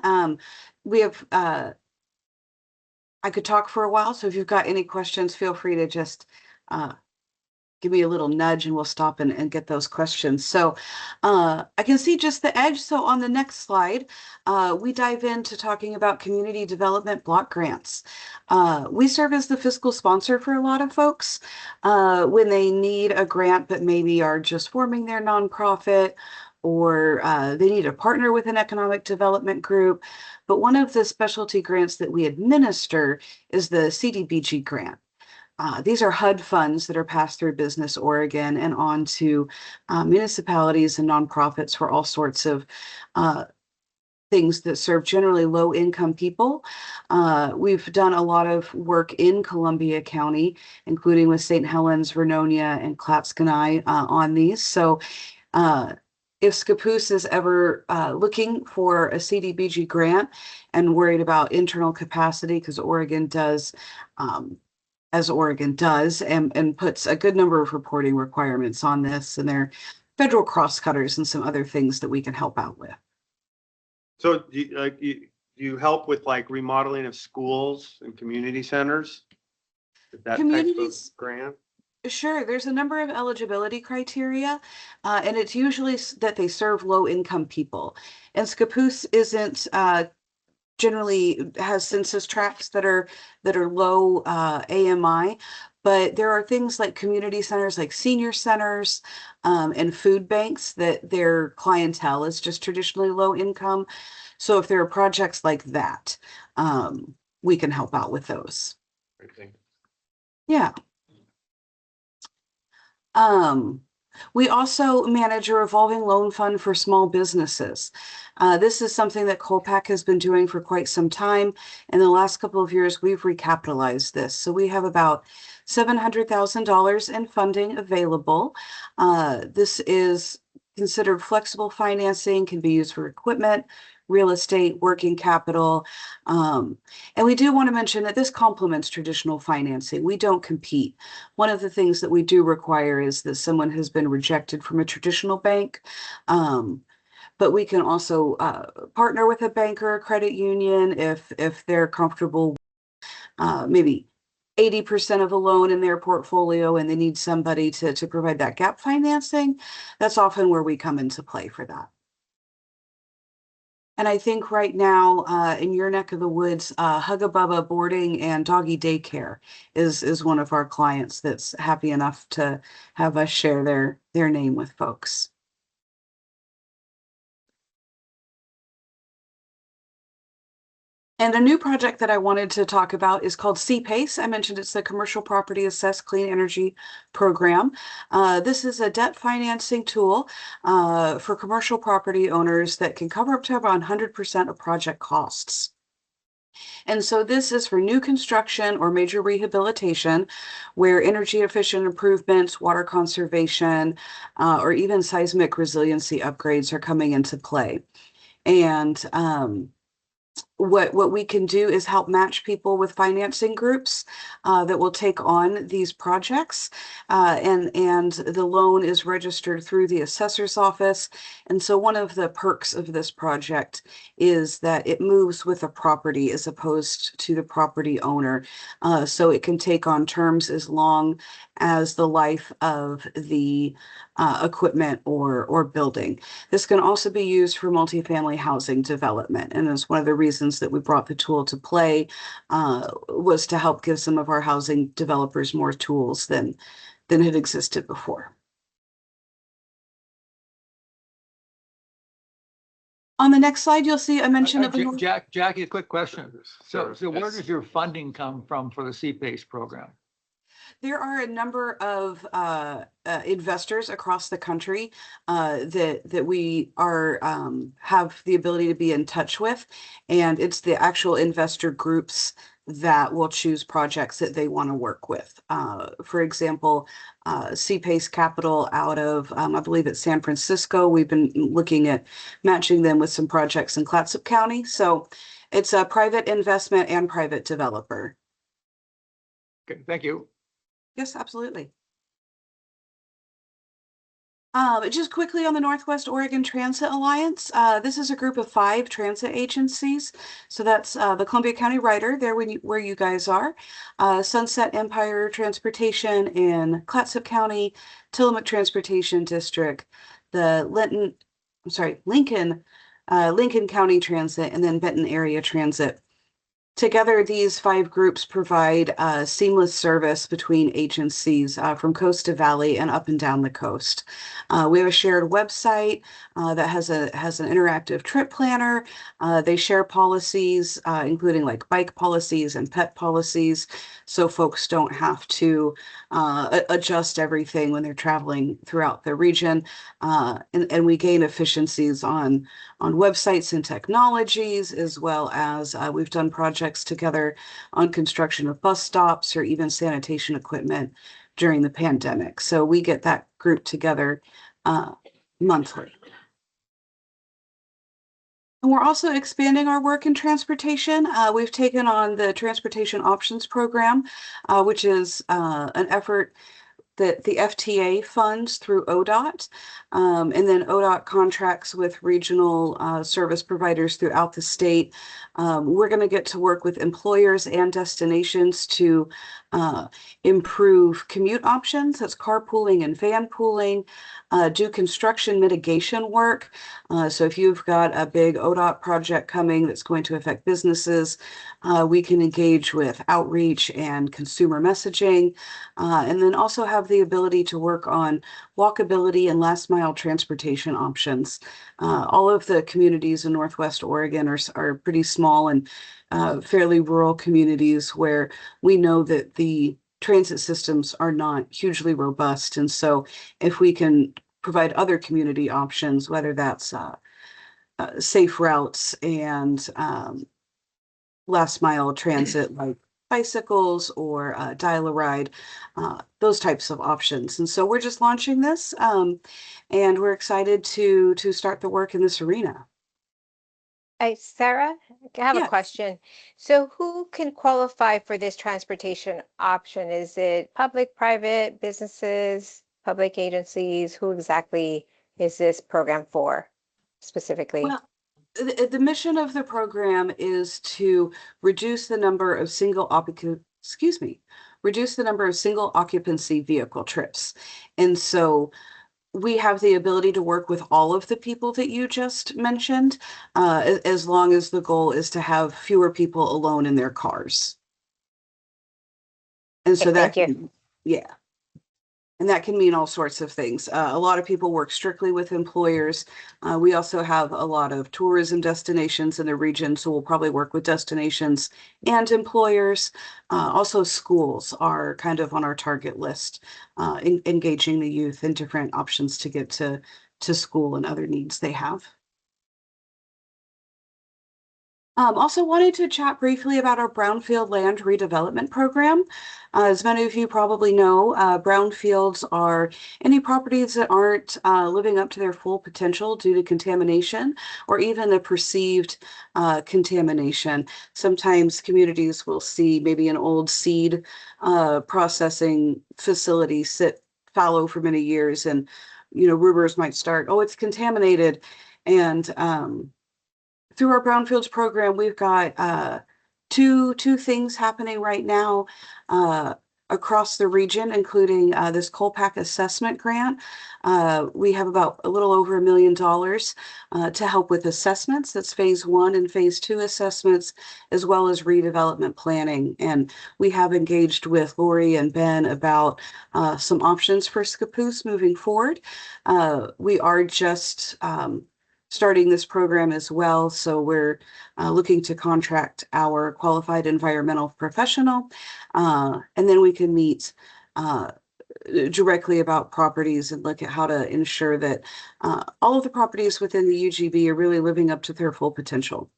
We have, I could talk for a while, so if you've got any questions, feel free to just give me a little nudge and we'll stop and get those questions. So I can see just the edge. So on the next slide, we dive into talking about community development block grants. We serve as the fiscal sponsor for a lot of folks when they need a grant, but maybe are just forming their nonprofit, or they need to partner with an economic development group. But one of the specialty grants that we administer is the CDBG grant. These are HUD funds that are passed through Business Oregon and on to municipalities and nonprofits for all sorts of things that serve generally low-income people. We've done a lot of work in Columbia County, including with St. Helens, Vernonia, and Clatskanie on these. So if Scappoose is ever looking for a CDBG grant and worried about internal capacity, because Oregon does, as Oregon does, and puts a good number of reporting requirements on this, and there are federal crosscutters and some other things that we can help out with. So do you help with like remodeling of schools and community centers? That Communities- type of grant? Sure, there's a number of eligibility criteria, and it's usually that they serve low-income people. And Scappoose isn't generally has census tracts that are low AMI, but there are things like community centers, like senior centers, and food banks that their clientele is just traditionally low income. So if there are projects like that, we can help out with those. Yeah. We also manage a revolving loan fund for small businesses. This is something that Colpac has been doing for quite some time. In the last couple of years, we've recapitalized this. So we have about $700,000 in funding available. This is considered flexible financing, can be used for equipment, real estate, working capital. And we do want to mention that this complements traditional financing. We don't compete. One of the things that we do require is that someone has been rejected from a traditional bank. But we can also partner with a bank or a credit union if they're comfortable, maybe 80% of a loan in their portfolio and they need somebody to provide that gap financing. That's often where we come into play for that. And I think right now in your neck of the woods, Hugga Bubba Boarding and Doggy Daycare is one of our clients that's happy enough to have us share their name with folks. And a new project that I wanted to talk about is called CPACE. I mentioned it's the Commercial Property Assessed Clean Energy Program. This is a debt financing tool for commercial property owners that can cover up to about 100% of project costs. And so this is for new construction or major rehabilitation where energy efficient improvements, water conservation, or even seismic resiliency upgrades are coming into play. And what we can do is help match people with financing groups that will take on these projects. And the loan is registered through the assessor's office. And so one of the perks of this project is that it moves with the property as opposed to the property owner. So it can take on terms as long as the life of the equipment or building. This can also be used for multifamily housing development. And that's one of the reasons that we brought the tool to play was to help give some of our housing developers more tools than had existed before. On the next slide, you'll see a mention of the North- Jackie, a quick question. So where Yes. does your funding come from for the CPACE program? There are a number of investors across the country that we are have the ability to be in touch with, and it's the actual investor groups that will choose projects that they want to work with. For example, CPACE Capital out of I believe it's San Francisco. We've been looking at matching them with some projects in Clatsop County. So it's a private investment and private developer. Okay, thank you. Yes, absolutely. Just quickly on the Northwest Oregon Transit Alliance, this is a group of 5 transit agencies. So that's the Columbia County Rider, there where you guys are, Sunset Empire Transportation in Clatsop County, Tillamook Transportation District, the Lincoln County Transit, and then Benton Area Transit. Together, these 5 groups provide seamless service between agencies from coast to valley and up and down the coast. We have a shared website that has an interactive trip planner. They share policies, including like bike policies and pet policies, so folks don't have to adjust everything when they're traveling throughout the region. And we gain efficiencies on websites and technologies, as well as we've done projects together on construction of bus stops or even sanitation equipment during the pandemic. So we get that group together monthly. And we're also expanding our work in transportation. We've taken on the Transportation Options Program, which is an effort that the FTA funds through ODOT, and then ODOT contracts with regional service providers throughout the state. We're going to get to work with employers and destinations to improve commute options. That's carpooling and van pooling, do construction mitigation work. So if you've got a big ODOT project coming that's going to affect businesses, we can engage with outreach and consumer messaging, and then also have the ability to work on walkability and last mile transportation options. All of the communities in Northwest Oregon are pretty small and fairly rural communities where we know that the transit systems are not hugely robust. And so if we can provide other community options, whether that's safe routes and last mile transit like bicycles or dial-a-ride, those types of options. And so we're just launching this, and we're excited to start the work in this arena. Hey, Sarah, I have a Yes. question. So who can qualify for this transportation option? Is it public, private, businesses, public agencies? Who exactly is this program for specifically? Well, the mission of the program is to reduce the number of reduce the number of single occupancy vehicle trips. And so we have the ability to work with all of the people that you just mentioned, as long as the goal is to have fewer people alone in their cars. And so Okay, thank you. yeah. And that can mean all sorts of things. A lot of people work strictly with employers. We also have a lot of tourism destinations in the region, so we'll probably work with destinations and employers. Also, schools are kind of on our target list, engaging the youth in different options to get to school and other needs they have. Also wanted to chat briefly about our brownfield land redevelopment program. As many of you probably know, brownfields are any properties that aren't living up to their full potential due to contamination or even the perceived contamination. Sometimes communities will see maybe an old seed processing facility sit fallow for many years, and rumors might start, oh, it's contaminated. And through our brownfields program, we've got two things happening right now across the region, including this Colpack assessment grant. We have about a little over $1 million to help with assessments. That's phase 1 and phase 2 assessments, as well as redevelopment planning. And we have engaged with Lori and Ben about some options for Scappoose moving forward. We are just starting this program as well. So we're looking to contract our qualified environmental professional. And then we can meet directly about properties and look at how to ensure that all of the properties within the UGB are really living up to their full potential.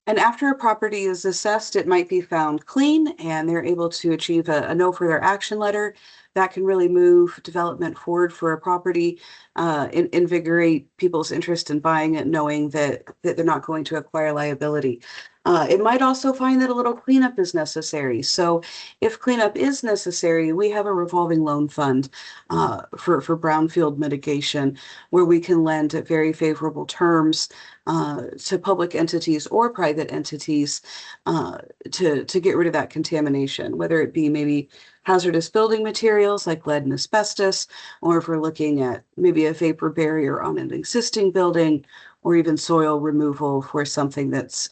And after a property is assessed, it might be found clean and they're able to achieve a no further action letter. That can really move development forward for a property, invigorate people's interest in buying it, knowing that they're not going to acquire liability. It might also find that a little cleanup is necessary. So if cleanup is necessary, we have a revolving loan fund for brownfield mitigation where we can lend at very favorable terms to public entities or private entities to get rid of that contamination, whether it be maybe hazardous building materials like lead and asbestos, or if we're looking at maybe a vapor barrier on an existing building, or even soil removal for something that's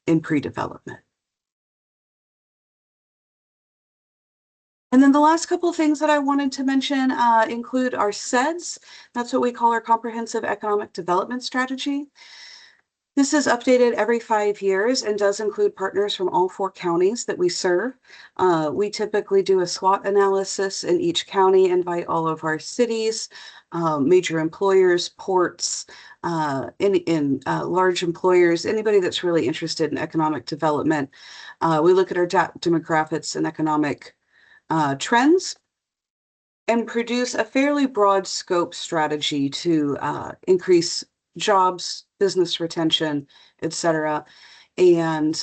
in pre-development. And then the last couple of things that I wanted to mention include our CEDS. That's what we call our Comprehensive Economic Development Strategy. This is updated every 5 years and does include partners from all 4 counties that we serve. We typically do a SWOT analysis in each county, invite all of our cities, major employers, ports, large employers, anybody that's really interested in economic development. We look at our demographics and economic trends and produce a fairly broad scope strategy to increase jobs, business retention, etc. And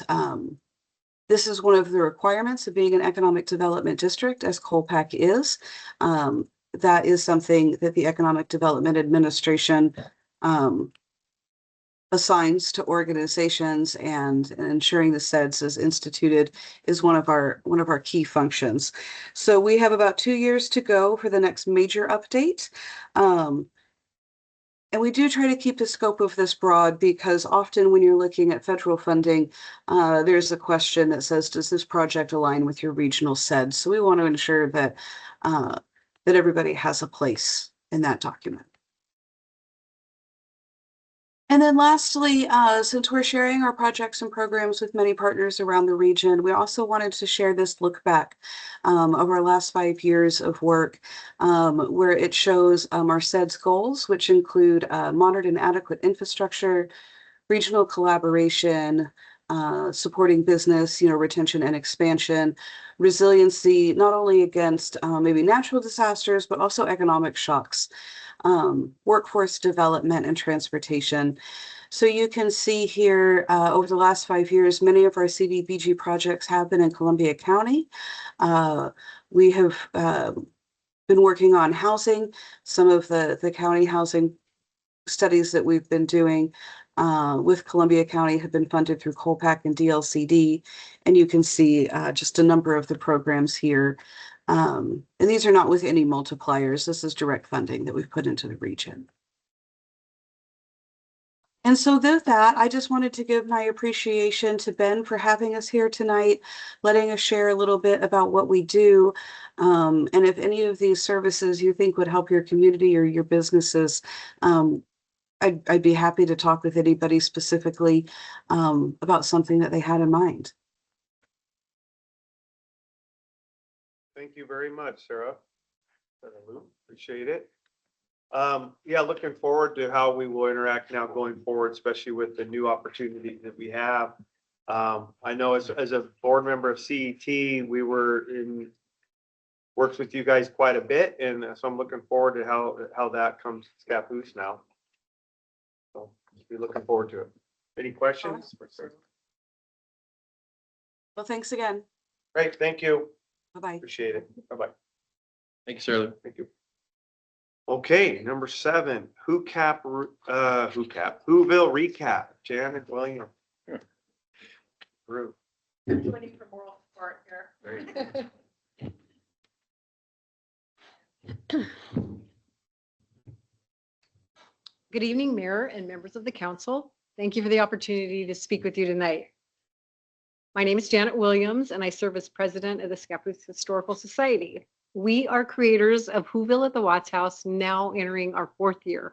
this is one of the requirements of being an economic development district, as Colpack is. That is something that the Economic Development Administration assigns to organizations, and ensuring the CEDS is instituted is one of our key functions. So we have about 2 years to go for the next major update. And we do try to keep the scope of this broad because often when you're looking at federal funding, there's a question that says, does this project align with your regional CEDS? So we want to ensure that that everybody has a place in that document. And then lastly, since we're sharing our projects and programs with many partners around the region, we also wanted to share this look back of our last 5 years of work, where it shows our CEDS goals, which include modern and adequate infrastructure, regional collaboration, supporting business, retention and expansion, resiliency, not only against maybe natural disasters, but also economic shocks, workforce development and transportation. So you can see here over the last 5 years, many of our CDBG projects have been in Columbia County. We have been working on housing. Some of the county housing studies that we've been doing with Columbia County have been funded through Colpack and DLCD. And you can see just a number of the programs here. And these are not with any multipliers. This is direct funding that we've put into the region. And so with that, I just wanted to give my appreciation to Ben for having us here tonight, letting us share a little bit about what we do. And if any of these services you think would help your community or your businesses, I'd be happy to talk with anybody specifically about something that they had in mind. Thank you very much, Sarah. Appreciate it. Yeah, looking forward to how we will interact now going forward, especially with the new opportunities that we have. I know as a board member of CET, we worked with you guys quite a bit, and so I'm looking forward to how that comes to Scappoose now. So we're looking forward to it. Any questions? Well, thanks again. Great, thank you. Bye-bye. Appreciate it. Bye-bye. Thank you, Sarah. Thank you. Okay, number 7, Whoville recap. Janet Williams. Drew. Waiting for moral support here. Good evening, Mayor and members of the council. Thank you for the opportunity to speak with you tonight. My name is Janet Williams, and I serve as president of the Scappoose Historical Society. We are creators of Whoville at the Watts House, now entering our 4th year.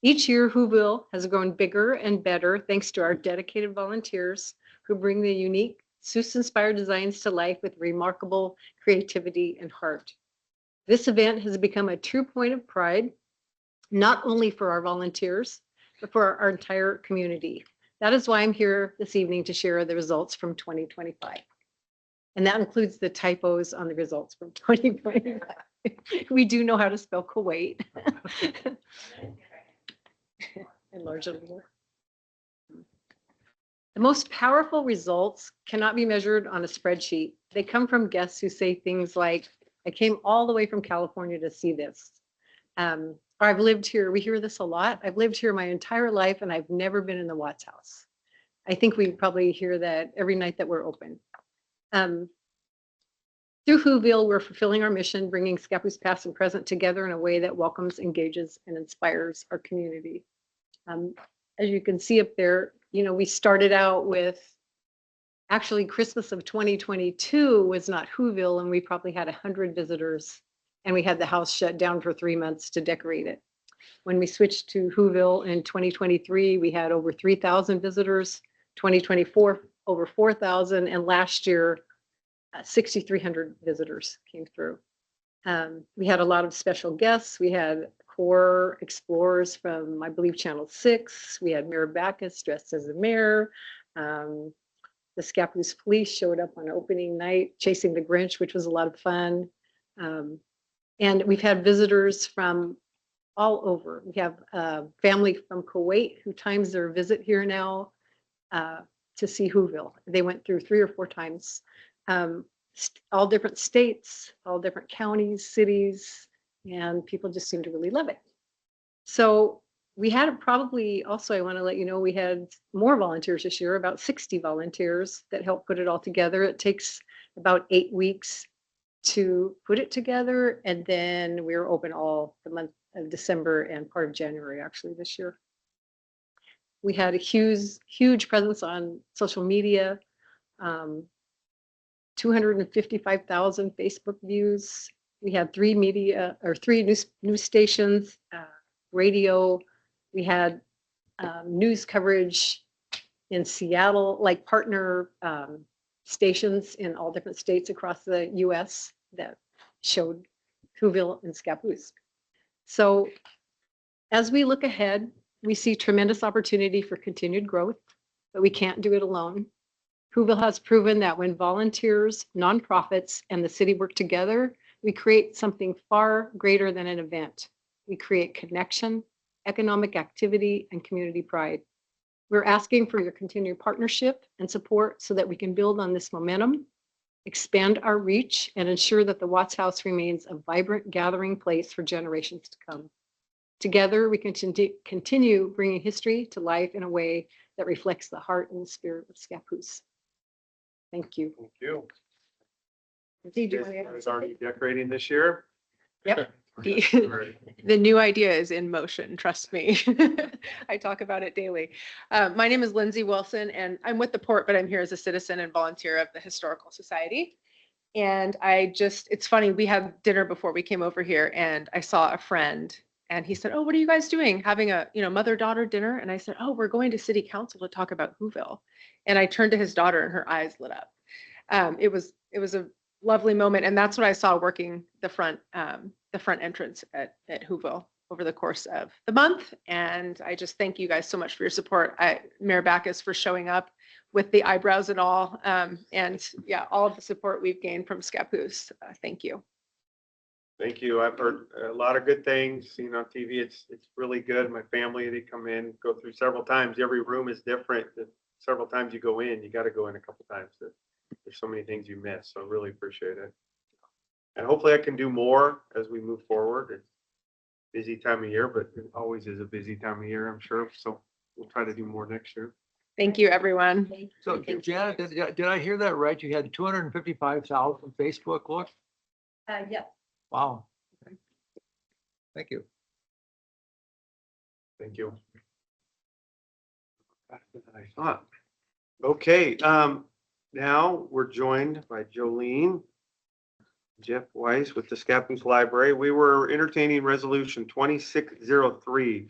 Each year, Whoville has grown bigger and better thanks to our dedicated volunteers who bring the unique Seuss-inspired designs to life with remarkable creativity and heart. This event has become a true point of pride, not only for our volunteers, but for our entire community. That is why I'm here this evening to share the results from 2025. And that includes the typos on the results from 2025. We do know how to spell Kuwait. Enlarge it a little. The most powerful results cannot be measured on a spreadsheet. They come from guests who say things like, I came all the way from California to see this. Or I've lived here. We hear this a lot. I've lived here my entire life and I've never been in the Watts House. I think we probably hear that every night that we're open. Through Whoville, we're fulfilling our mission, bringing Scappoose past and present together in a way that welcomes, engages, and inspires our community. As you can see up there, you know, we started out with, actually Christmas of 2022 was not Whoville, and we probably had 100 visitors, and we had the house shut down for 3 months to decorate it. When we switched to Whoville in 2023, we had over 3,000 visitors, 2024, over 4,000, and last year, 6,300 visitors came through. We had a lot of special guests. We had core explorers from, I believe, Channel 6. We had Mayor Backus dressed as a mayor. The Scappoose police showed up on opening night, chasing the Grinch, which was a lot of fun. And we've had visitors from all over. We have a family from Kuwait who times their visit here now to see Whoville. They went through 3 or 4 times. All different states, all different counties, cities, and people just seem to really love it. So we had probably also, I want to let you know, we had more volunteers this year, about 60 volunteers that helped put it all together. It takes about 8 weeks to put it together. And then we were open all the month of December and part of January, actually, this year. We had a huge presence on social media. 255,000 Facebook views. We had 3 news stations, radio. We had news coverage in Seattle, like partner stations in all different states across the US that showed Whoville and Scappoose. So as we look ahead, we see tremendous opportunity for continued growth, but we can't do it alone. Whoville has proven that when volunteers, nonprofits, and the city work together, we create something far greater than an event. We create connection, economic activity, and community pride. We're asking for your continued partnership and support so that we can build on this momentum, expand our reach, and ensure that the Watts House remains a vibrant gathering place for generations to come. Together, we can continue bringing history to life in a way that reflects the heart and the spirit of Scappoose. Thank you. Thank you. Is Are you decorating this year? Yep. The new idea is in motion, trust me. I talk about it daily. My name is Lindsay Wilson, and I'm with the Port, but I'm here as a citizen and volunteer of the Historical Society. And it's funny, we had dinner before we came over here, and I saw a friend, and he said, oh, what are you guys doing? Having a mother-daughter dinner? And I said, oh, we're going to City Council to talk about Whoville. And I turned to his daughter, and her eyes lit up. It was a lovely moment, and that's what I saw working the front entrance at Whoville over the course of the month. And I just thank you guys so much for your support. Mayor Backus for showing up with the eyebrows and all, and yeah, all of the support we've gained from Scappoose. Thank you. Thank you. I've heard a lot of good things, seen on TV. It's really good. My family, they come in, go through several times. Every room is different. Several times you go in, you got to go in a couple times. There's so many things you miss. So really appreciate it. And hopefully I can do more as we move forward. It's a busy time of year, but it always is a busy time of year, I'm sure. So we'll try to do more next year. Thank you, everyone. So Janet, did I hear that right? You had 255,000 Facebook looks? Yeah. Wow. Okay. Thank you. Thank you. Faster than I thought. Okay, now we're joined by Jolene, Jeff Weiss with the Scappoose Library. We were entertaining resolution 2603,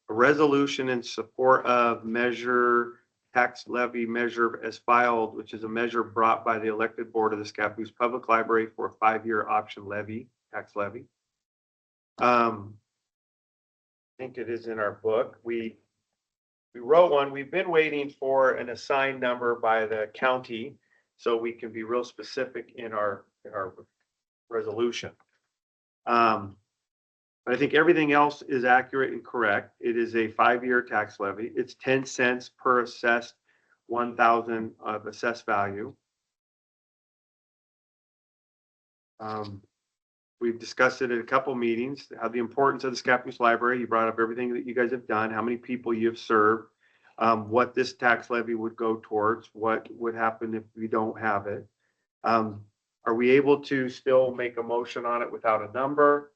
a resolution in support of measure tax levy measure as filed, which is a measure brought by the elected board of the Scappoose Public Library for a 5-year option levy, tax levy. I think it is in our book. We wrote one. We've been waiting for an assigned number by the county so we can be real specific in our resolution. I think everything else is accurate and correct. It is a 5-year tax levy. It's 10 cents per assessed 1,000 of assessed value. We've discussed it at a couple meetings, how the importance of the Scappoose Library. You brought up everything that you guys have done, how many people you've served, what this tax levy would go towards, what would happen if we don't have it. Are we able to still make a motion on it without a number?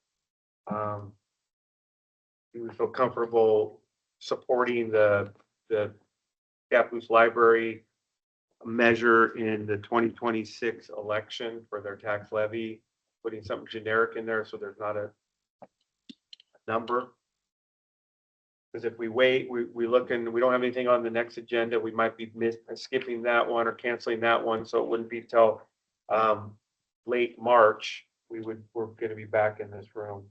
Do we feel comfortable supporting the Scappoose Library measure in the 2026 election for their tax levy, putting something generic in there so there's not a number? Because if we wait, we look and we don't have anything on the next agenda, we might be skipping that one or canceling that one, so it wouldn't be till late March we're going to be back in this room.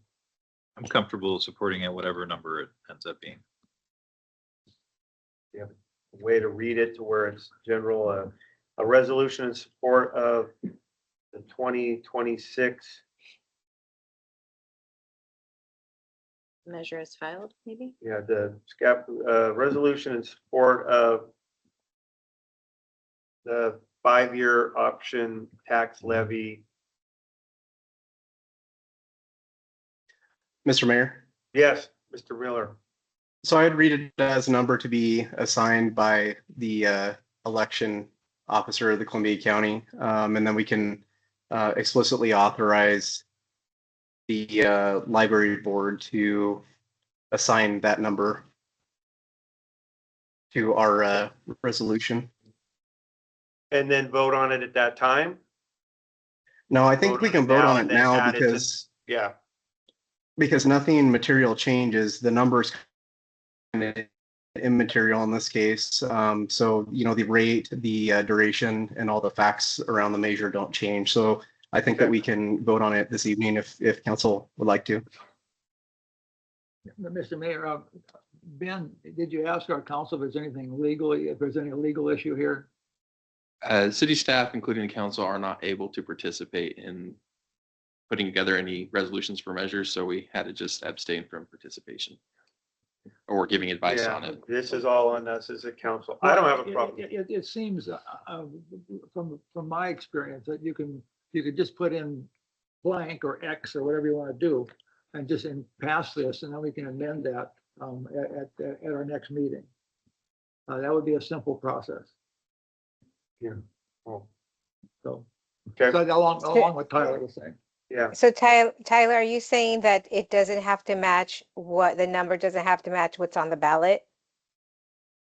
I'm comfortable supporting it, whatever number it ends up being. You have a way to read it to where it's general, a resolution in support of the 2026 Measure as filed, maybe? yeah, the resolution in support of the 5-year option tax levy. Mr. Mayor, Yes, Mr. Miller. so I'd read it as a number to be assigned by the election officer of the Columbia County, and then we can explicitly authorize the library board to assign that number to our resolution. And then vote on it at that time? No, I think we can vote on it and then now add it to- because Yeah, nothing material changes. The numbers kind of immaterial in this case. So, you know, the rate, the duration, and all the facts around the measure don't change. So I think that we can vote on it this evening if council would like to. Mr. Mayor, Ben, did you ask our council if there's anything legally, if there's any legal issue here? City staff, including the council, are not able to participate in putting together any resolutions for measures, so we had to just abstain from participation or giving advice on yeah, it. this is all on us as a council. I don't have a problem. It seems, from my experience, that you could just put in blank or X or whatever you want to do and just pass this, and then we can amend that at our next meeting. That would be a simple process. Yeah. Oh, So, okay. so along with Tyler was saying. Yeah. So Tyler, are you saying that it doesn't have to match the number doesn't have to match what's on the ballot?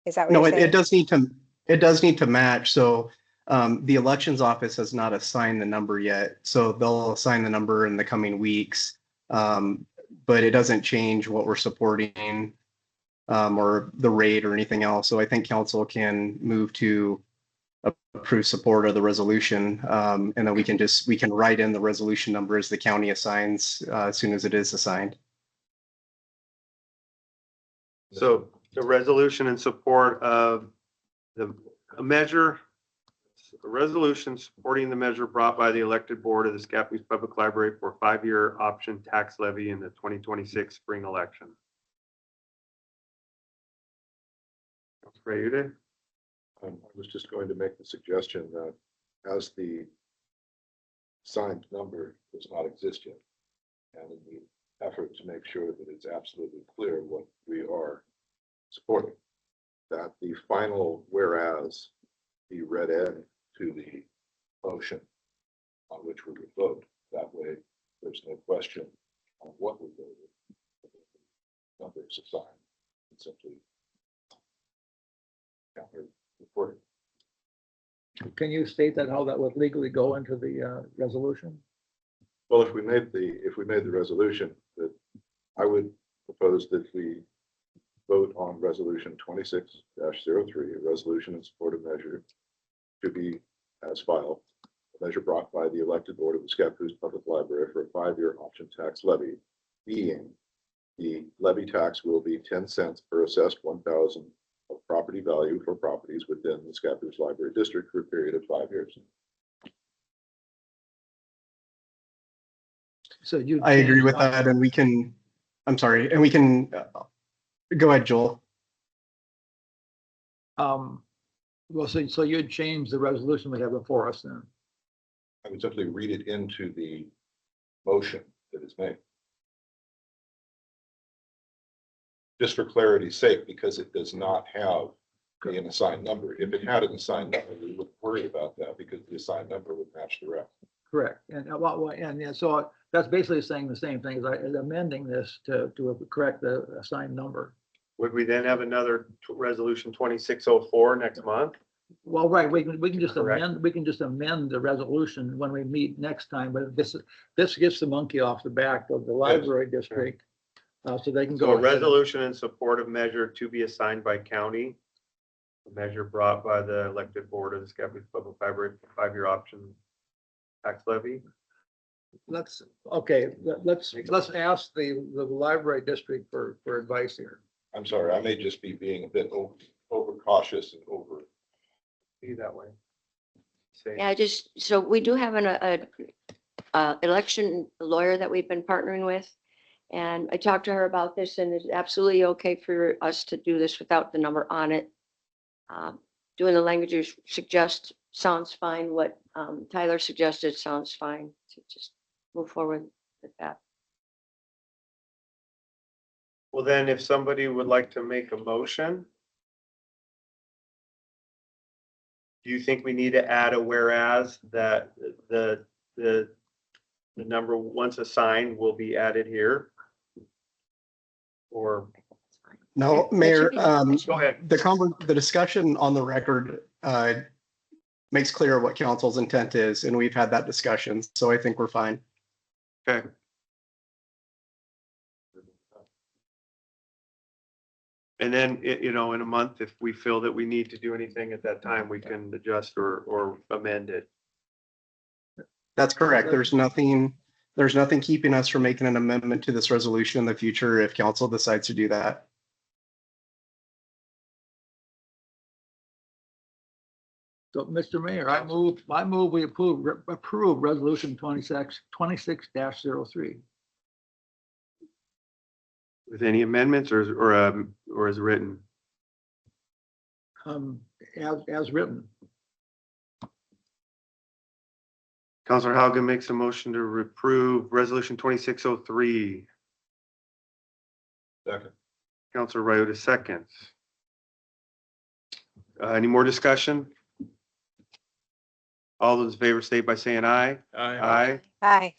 Is that what No, you're saying? it does need to match. So the elections office has not assigned the number yet. So they'll assign the number in the coming weeks. But it doesn't change what we're supporting or the rate or anything else. So I think council can move to approve support of the resolution. And then we can write in the resolution number as the county assigns as soon as it is assigned. So the resolution in support of a resolution supporting the measure brought by the elected board of the Scappoose Public Library for a 5-year option tax levy in the 2026 spring election. Ready? I was just going to make the suggestion that as the signed number does not exist yet, and in the effort to make sure that it's absolutely clear what we are supporting, that the final whereas be read in to the motion on which we would vote. That way, there's no question on what we voted. Numbers assigned, it's simply counter reporting. Can you state that how that would legally go into the resolution? Well, if we made the resolution, that I would propose that we vote on resolution 26-03, a resolution in support of measure to be as filed. A measure brought by the elected board of the Scappoose Public Library for a 5-year option tax levy, being the levy tax will be 10 cents per assessed 1,000 of property value for properties within the Scappoose Library District for a period of 5 years. So you. I agree with that, and we can, I'm sorry, and we can, go ahead, Joel. Well, so you'd change the resolution we have before us then? I would simply read it into the motion that is made. Just for clarity's sake, because it does not have an assigned number. If it had an assigned number, we wouldn't worry about that because the assigned number would match the rest. Correct. And so that's basically saying the same thing as amending this to correct the assigned number. Would we then have another resolution 2604 next month? Well, right, we can just Correct. amend the resolution when we meet next time, but this gets the monkey off the back of the library district. So they can So go. a ahead. resolution in support of measure to be assigned by county. A measure brought by the elected board of the Scappoose Public Library, 5-year option tax levy. Let's ask the library district for advice here. I'm sorry, I may just be being a bit over cautious and over. Be that way. Say, Yeah, so we do have an election lawyer that we've been partnering with. And I talked to her about this, and it's absolutely okay for us to do this without the number on it. Doing the language you suggest sounds fine. What Tyler suggested sounds fine. So just move forward with that. Well, then if somebody would like to make a motion. Do you think we need to add a whereas that the number once assigned will be added here? Or, No, Mayor, go ahead. the discussion on the record makes clear what council's intent is, and we've had that discussion, so I think we're fine. Okay. And then, in a month, if we feel that we need to do anything at that time, we can adjust or amend it. That's correct. There's nothing keeping us from making an amendment to this resolution in the future if council decides to do that. So, Mr. Mayor, I move we approve resolution 26-03. With any amendments or as written? As written. Counselor Haugen makes a motion to approve resolution 2603. Second. Counselor Ryota seconds. Any more discussion? All those in favor state by saying aye. Aye. Hi.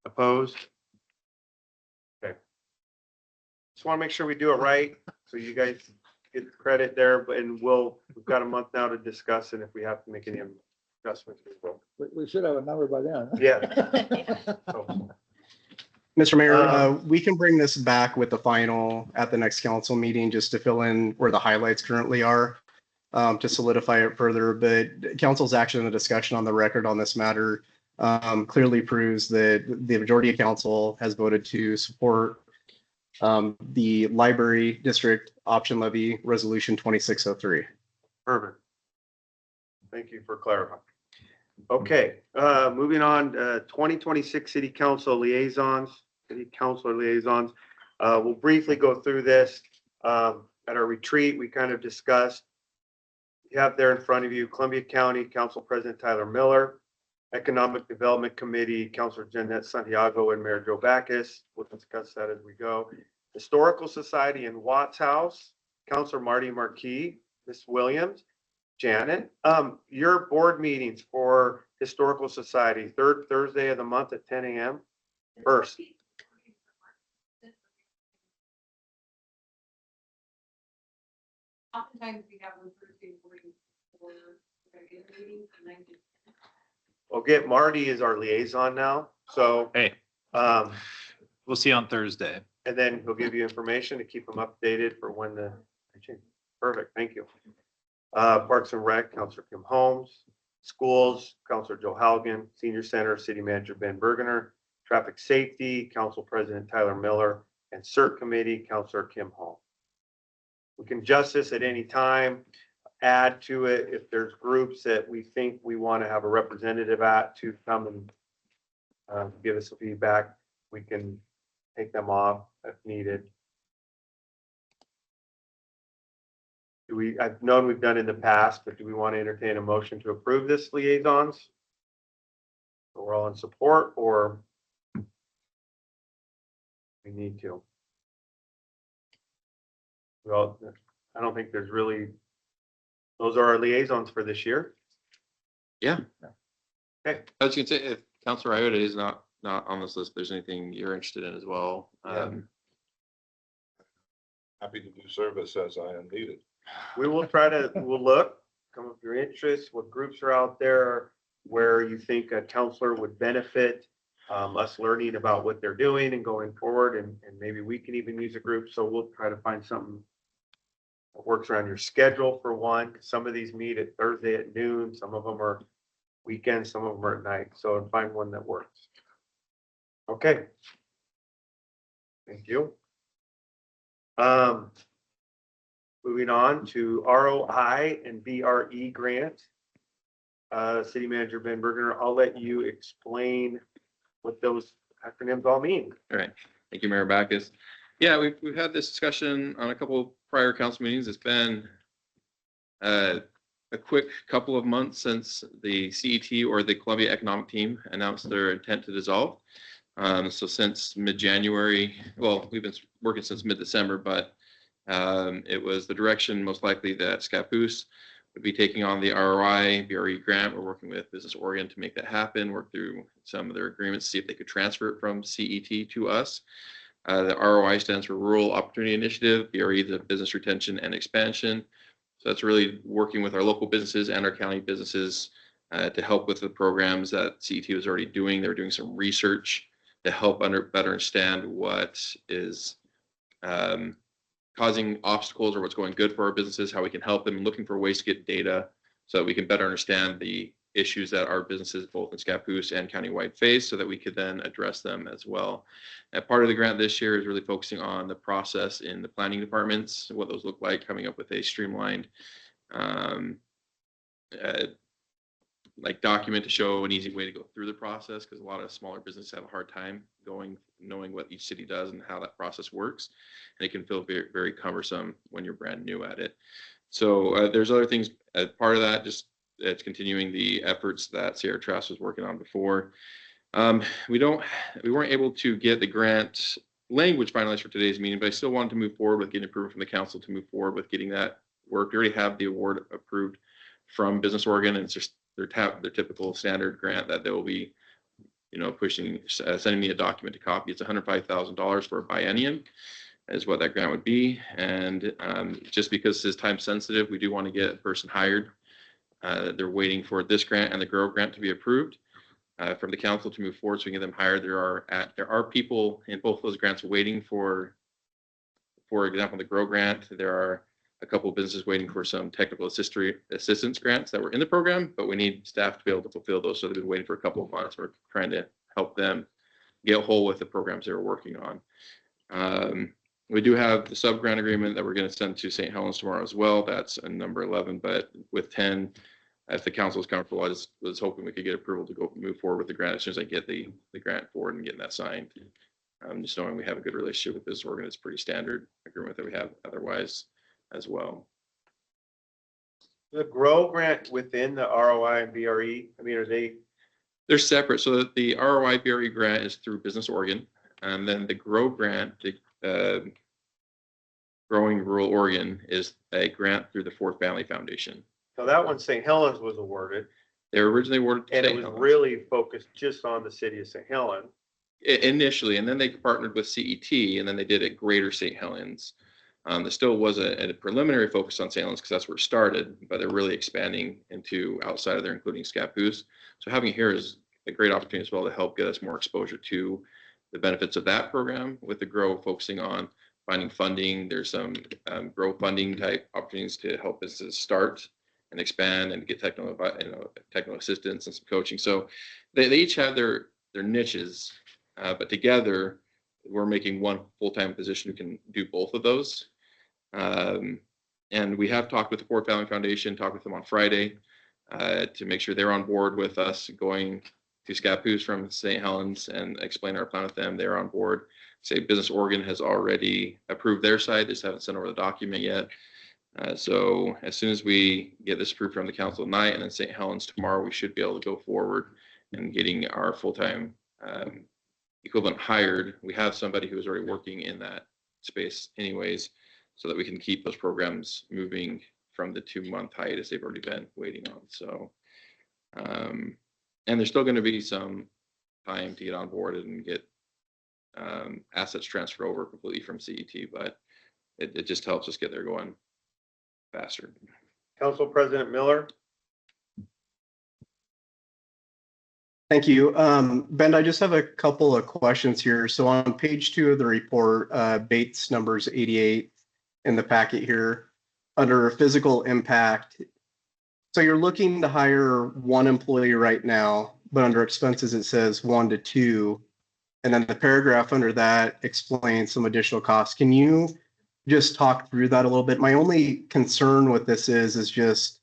Opposed? Okay. Just want to make sure we do it right, so you guys get the credit there, and we've got a month now to discuss, and if we have to make any adjustments, we will. We should have a number by then. Yeah. Mr. Mayor, we can bring this back with the final at the next council meeting just to fill in where the highlights currently are, to solidify it further. But council's action and the discussion on the record on this matter clearly proves that the majority of council has voted to support the library district option levy resolution 2603. Perfect. Thank you for clarifying. Okay, moving on, 2026 city council liaisons, city councilor liaisons. We'll briefly go through this. At our retreat, we kind of discussed. You have there in front of you, Columbia County Council President Tyler Miller, Economic Development Committee, Councilor Jeanette Santiago and Mayor Joe Backus. We'll discuss that as we go. Historical Society in Watts House, Councilor Marty Marquis, Ms. Williams, Janet. Your board meetings for Historical Society, third Thursday of the month at 10 a.m. First. Oftentimes we have them Thursday morning for regular meetings and then We'll get Marty as our liaison now. So, Hey, um, we'll see you on Thursday. And then he'll give you information to keep them updated for when the change. Perfect, thank you. Parks and Rec, Counselor Kim Holmes. Schools, Counselor Joe Halgan. Senior Center, City Manager Ben Bergener. Traffic Safety, Council President Tyler Miller. And CERT Committee, Counselor Kim Hall. We can adjust this at any time, add to it if there's groups that we think we want to have a representative at to come and give us some feedback. We can take them off if needed. I've known we've done in the past, but do we want to entertain a motion to approve this liaisons? So we're all in support, or we need to? Well, I don't think there's really, those are our liaisons for this year. Yeah. Okay. I was gonna say, if Councilor Iota is not on this list, if there's anything you're interested in as well. Happy to do service as I am needed. We will try to, we'll look, come up with your interests, what groups are out there, where you think a counselor would benefit, us learning about what they're doing and going forward, and maybe we can even use a group. So we'll try to find something that works around your schedule for one. Some of these meet at Thursday at noon, some of them are weekends, some of them are at night. So find one that works. Okay. Thank you. Moving on to ROI and BRE grant. City Manager Ben Bergener, I'll let you explain what those acronyms all mean. All right. Thank you, Mayor Backus. Yeah, we've had this discussion on a couple of prior council meetings. It's been a quick couple of months since the CET or the Columbia Economic Team announced their intent to dissolve. So since mid-January, well, we've been working since mid-December, but it was the direction most likely that Scappoose would be taking on the ROI BRE grant. We're working with Business Oregon to make that happen, work through some of their agreements, see if they could transfer it from CET to us. The ROI stands for Rural Opportunity Initiative, BRE, the Business Retention and Expansion. So that's really working with our local businesses and our county businesses to help with the programs that CET was already doing. They were doing some research to help better understand what is causing obstacles or what's going good for our businesses, how we can help them, looking for ways to get data so that we can better understand the issues that our businesses, both in Scappoose and countywide, face, so that we could then address them as well. And part of the grant this year is really focusing on the process in the planning departments, what those look like, coming up with a streamlined like document to show an easy way to go through the process, because a lot of smaller businesses have a hard time knowing what each city does and how that process works, and it can feel very, very cumbersome when you're brand new at it. So there's other things as part of that. Just it's continuing the efforts that Sierra Trask was working on before. We weren't able to get the grant language finalized for today's meeting, but I still wanted to move forward with getting approval from the council to move forward with getting that work. We already have the award approved from Business Oregon, and it's just their typical standard grant that they will be, pushing, sending me a document to copy. It's $105,000 for a biennium is what that grant would be. And just because this is time sensitive, we do want to get a person hired. They're waiting for this grant and the GROW grant to be approved from the council to move forward so we can get them hired. There are people in both those grants waiting for example, the GROW grant. There are a couple of businesses waiting for some technical assistance grants that were in the program, but we need staff to be able to fulfill those. So they've been waiting for a couple of months. We're trying to help them get whole with the programs they're working on. We do have the sub-grant agreement that we're going to send to St. Helens tomorrow as well. That's a number 11, but with 10, if the council is comfortable, I was hoping we could get approval to move forward with the grant as soon as I get the grant forward and getting that signed. Just knowing we have a good relationship with this organ, it's pretty standard agreement that we have otherwise as well. The GROW grant within the ROI and BRE, I mean, they're separate. So that the ROI BRE grant is through Business Oregon, and then the GROW grant, the Growing Rural Oregon, is a grant through the Fourth Family Foundation. So that one, St. Helens was awarded. They were originally awarded to and St. it was Helens. Really focused just on the city of St. Helens. Initially, and then they partnered with CET, and then they did it Greater St. Helens. There still was a preliminary focus on St. Helens because that's where it started, but they're really expanding into outside of there, including Scappoose. So having it here is a great opportunity as well to help get us more exposure to the benefits of that program, with the GROW focusing on finding funding. There's some GROW funding type opportunities to help businesses start and expand and get technical assistance and some coaching. So they each have their niches, but together we're making one full-time position who can do both of those. And we have talked with the Ford Family Foundation, talked with them on Friday to make sure they're on board with us going to Scappoose from St. Helens and explain our plan with them. They're on board. Say Business Oregon has already approved their side, they just haven't sent over the document yet. So as soon as we get this approved from the council tonight and then St. Helens tomorrow, we should be able to go forward and getting our full-time equivalent hired. We have somebody who is already working in that space anyways, so that we can keep those programs moving from the 2-month hiatus they've already been waiting on. So, and there's still going to be some time to get on board and get assets transferred over completely from CET, but it just helps us get there going faster. Council President Miller. Thank you. Ben, I just have a couple of questions here. So on page 2 of the report, Bates numbers 88 in the packet here, under physical impact. So you're looking to hire 1 employee right now, but under expenses it says 1 to 2. And then the paragraph under that explains some additional costs. Can you just talk through that a little bit? My only concern with this is just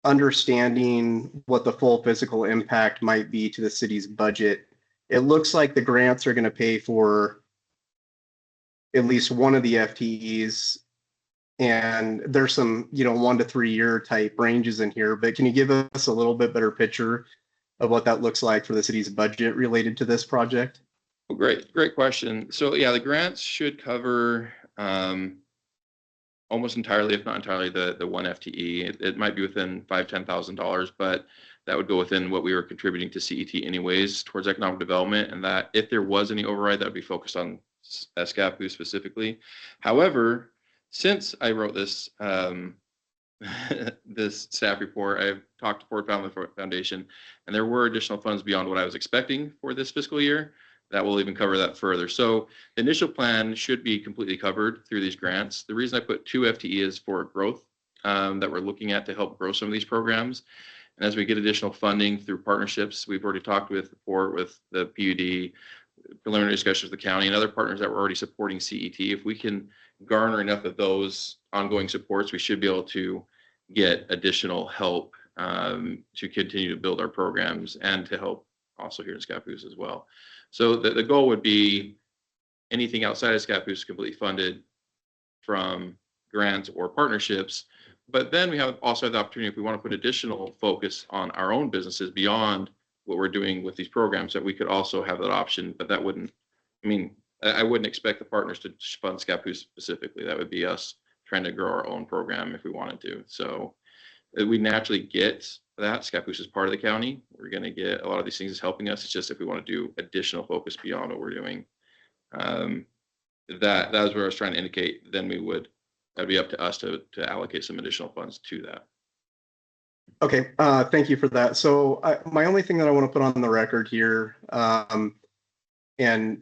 understanding what the full physical impact might be to the city's budget. It looks like the grants are going to pay for at least one of the FTEs, and there's some, 1 to 3 year type ranges in here, but can you give us a little bit better picture of what that looks like for the city's budget related to this project? Well, great question. So yeah, the grants should cover almost entirely, if not entirely, the 1 FTE. It might be within $5,000-$10,000, but that would go within what we were contributing to CET anyways towards economic development. And that if there was any override, that would be focused on Scappoose specifically. However, since I wrote this this staff report, I've talked to Ford Family Foundation, and there were additional funds beyond what I was expecting for this fiscal year that will even cover that further. So the initial plan should be completely covered through these grants. The reason I put 2 FTE is for growth that we're looking at to help grow some of these programs. And as we get additional funding through partnerships, we've already talked with the PUD, preliminary discussions with the county and other partners that were already supporting CET. If we can garner enough of those ongoing supports, we should be able to get additional help to continue to build our programs and to help also here in Scappoose as well. So the goal would be anything outside of Scappoose completely funded from grants or partnerships. But then we also have the opportunity, if we want to put additional focus on our own businesses beyond what we're doing with these programs, that we could also have that option. But that wouldn't, I wouldn't expect the partners to fund Scappoose specifically. That would be us trying to grow our own program if we wanted to. So we naturally get that. Scappoose is part of the county. We're going to get a lot of these things is helping us. It's just if we want to do additional focus beyond what we're doing, that was where I was trying to indicate. Then that'd be up to us to allocate some additional funds to that. Okay, thank you for that. So my only thing that I want to put on the record here, and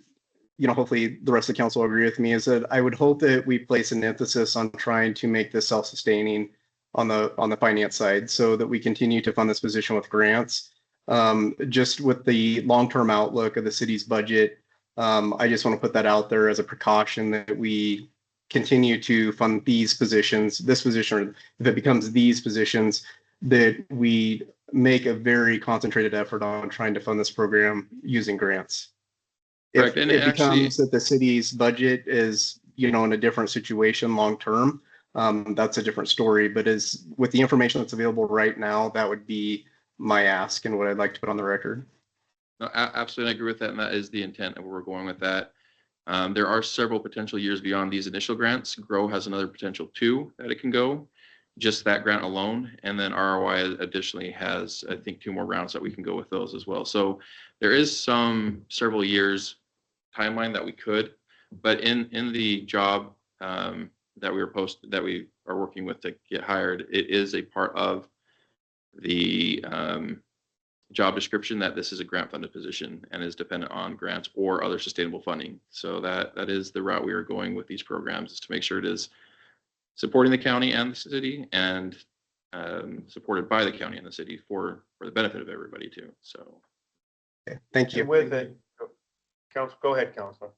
hopefully the rest of the council will agree with me, is that I would hope that we place an emphasis on trying to make this self-sustaining on the finance side, so that we continue to fund this position with grants. Just with the long-term outlook of the city's budget, I just want to put that out there as a precaution that we continue to fund these positions, this position, if it becomes these positions, that we make a very concentrated effort on trying to fund this program using grants. If it becomes that the city's budget is, in a different situation long-term, that's a different story. But with the information that's available right now, that would be my ask and what I'd like to put on the record. No, absolutely, I agree with that, and that is the intent of where we're going with that. There are several potential years beyond these initial grants. GROW has another potential 2 that it can go, just that grant alone, and then ROI additionally has, I think, 2 more rounds that we can go with those as well. So there is several years timeline that we could, but in the job that we are working with to get hired, it is a part of the job description that this is a grant funded position and is dependent on grants or other sustainable funding. So that is the route we are going with these programs, is to make sure it is supporting the county and the city, and supported by the county and the city for the benefit of everybody too. So. Okay, thank you. And with it, Council, go ahead, Councilor.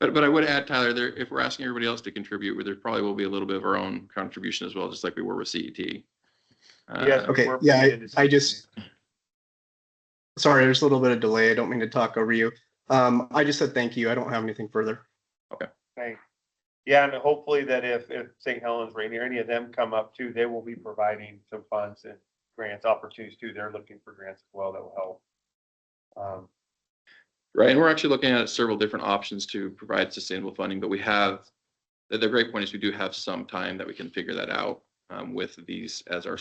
But I would add, Tyler, there, if we're asking everybody else to contribute, there probably will be a little bit of our own contribution as well, just like we were with CET. Yes. Okay, we're yeah, bringing it to I just, sorry, there's a little bit of delay. I don't mean to talk over you. I just said thank you. I don't have anything further. Thanks. Yeah, and hopefully that if St. Helens, Rainier, any of them come up too, they will be providing some funds and grants opportunities too. They're looking for grants as well that will help. Right, and we're actually looking at several different options to provide sustainable funding, but we have, the great point is we do have some time that we can figure that out with these as our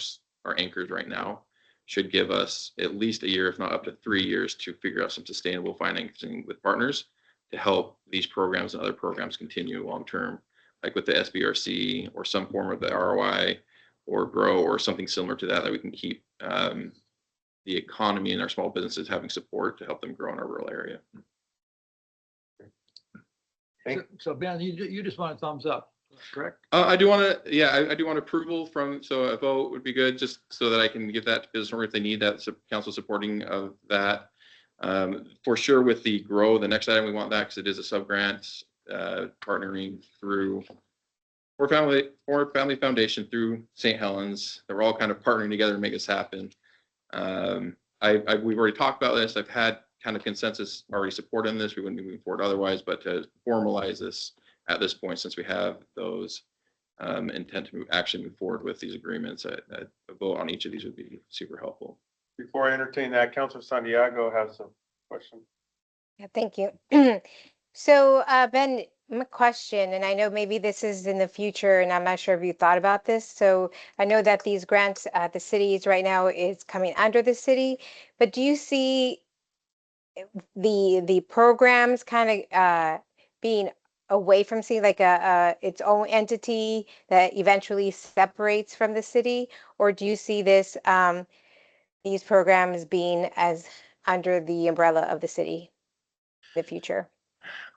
anchors right now. Should give us at least a year, if not up to 3 years, to figure out some sustainable financing with partners to help these programs and other programs continue long term, like with the SBRC or some form of the ROI or GROW or something similar to that we can keep the economy and our small businesses having support to help them grow in our rural area. So Ben, you just want a thumbs up, correct? I do want to, yeah, I do want approval from, so a vote would be good, just so that I can give that to business owner if they need that council supporting of that. For sure with the GROW, the next item we want that because it is a sub-grant partnering through Ford Family Foundation through St. Helens. They're all kind of partnering together to make this happen. We've already talked about this. I've had kind of consensus already supporting this. We wouldn't be moving forward otherwise, but to formalize this at this point, since we have those intent to actually move forward with these agreements, a vote on each of these would be super helpful. Before I entertain that, Councilor Santiago has a question. Yeah, thank you. So, Ben, my question, and I know maybe this is in the future, and I'm not sure if you thought about this. So I know that these grants, the cities right now is coming under the city, but do you see the programs kind of being away from city, like its own entity that eventually separates from the city, or do you see this these programs being as under the umbrella of the city in the future?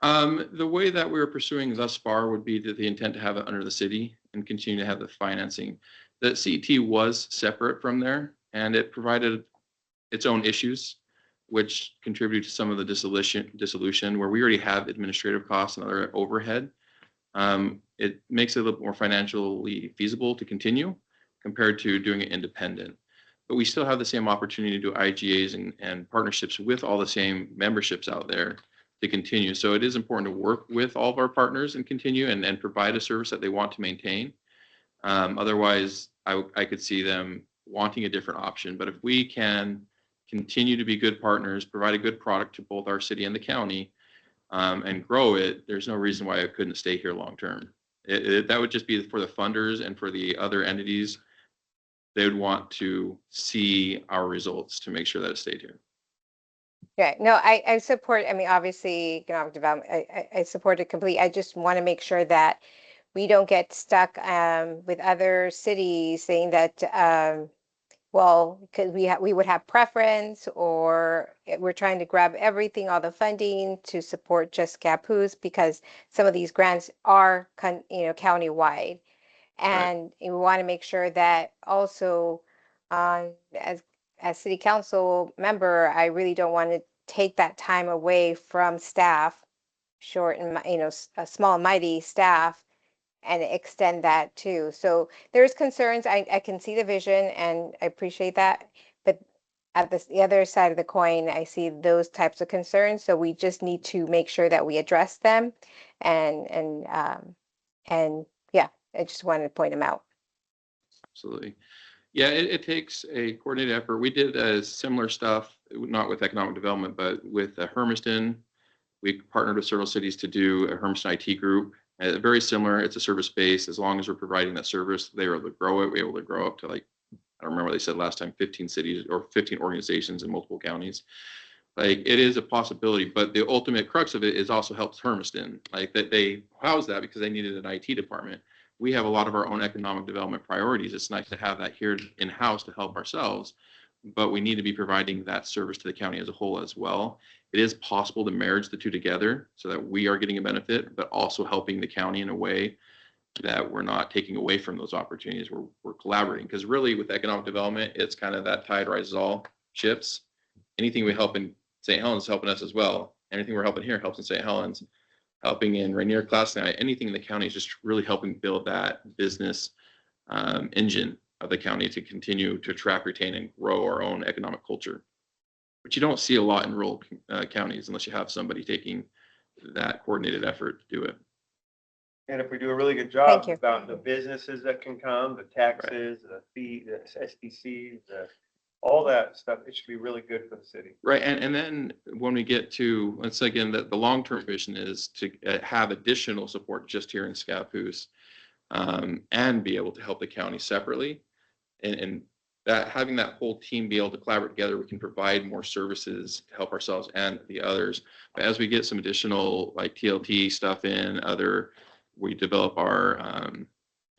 The way that we're pursuing thus far would be the intent to have it under the city and continue to have the financing. The CET was separate from there, and it provided its own issues, which contributed to some of the dissolution where we already have administrative costs and other overhead. It makes it a little more financially feasible to continue compared to doing it independent. But we still have the same opportunity to do IGAs and partnerships with all the same memberships out there to continue. So it is important to work with all of our partners and continue and provide a service that they want to maintain. Otherwise, I could see them wanting a different option. But if we can continue to be good partners, provide a good product to both our city and the county, and grow it, there's no reason why it couldn't stay here long term. That would just be for the funders and for the other entities. They would want to see our results to make sure that it stayed here. Yeah, no, I support, I mean, obviously, economic development, I support it completely. I just want to make sure that we don't get stuck with other cities saying that, well, because we would have preference, or we're trying to grab everything, all the funding to support just Scappoose, because some of these grants are, county-wide. And we want to make sure that also, as city council member, I really don't want to take that time away from staff, short and, a small and mighty staff, and extend that too. So there's concerns. I can see the vision and I appreciate that. But at the other side of the coin, I see those types of concerns. So we just need to make sure that we address them. And yeah, I just wanted to point them out. Absolutely. Yeah, it takes a coordinated effort. We did similar stuff, not with economic development, but with Hermiston. We partnered with several cities to do a Hermiston IT group. Very similar. It's a service base. As long as we're providing that service, they were able to grow it. We're able to grow up to, like, I don't remember what they said last time, 15 cities or 15 organizations in multiple counties. Like, it is a possibility, but the ultimate crux of it is also helps Hermiston. Like, that they house that because they needed an IT department. we have a lot of our own economic development priorities. It's nice to have that here in-house to help ourselves, but we need to be providing that service to the county as a whole as well. It is possible to marriage the two together so that we are getting a benefit, but also helping the county in a way that we're not taking away from those opportunities. We're collaborating, because really with economic development, it's kind of that tide rises all ships. Anything we help in St. Helens is helping us as well. Anything we're helping here helps in St. Helens, helping in Rainier, Class Night, anything in the county is just really helping build that business engine of the county to continue to attract, retain, and grow our own economic culture, which you don't see a lot in rural counties unless you have somebody taking that coordinated effort to do it. And if we do a really good job Thank you. about the businesses that can come, the taxes, the fee, the SDCs, all that stuff, it should be really good for the city. Right, and then when we get to, once again, the long-term vision is to have additional support just here in Scappoose, and be able to help the county separately. And that having that whole team be able to collaborate together, we can provide more services to help ourselves and the others. But as we get some additional like TLT stuff in, we develop our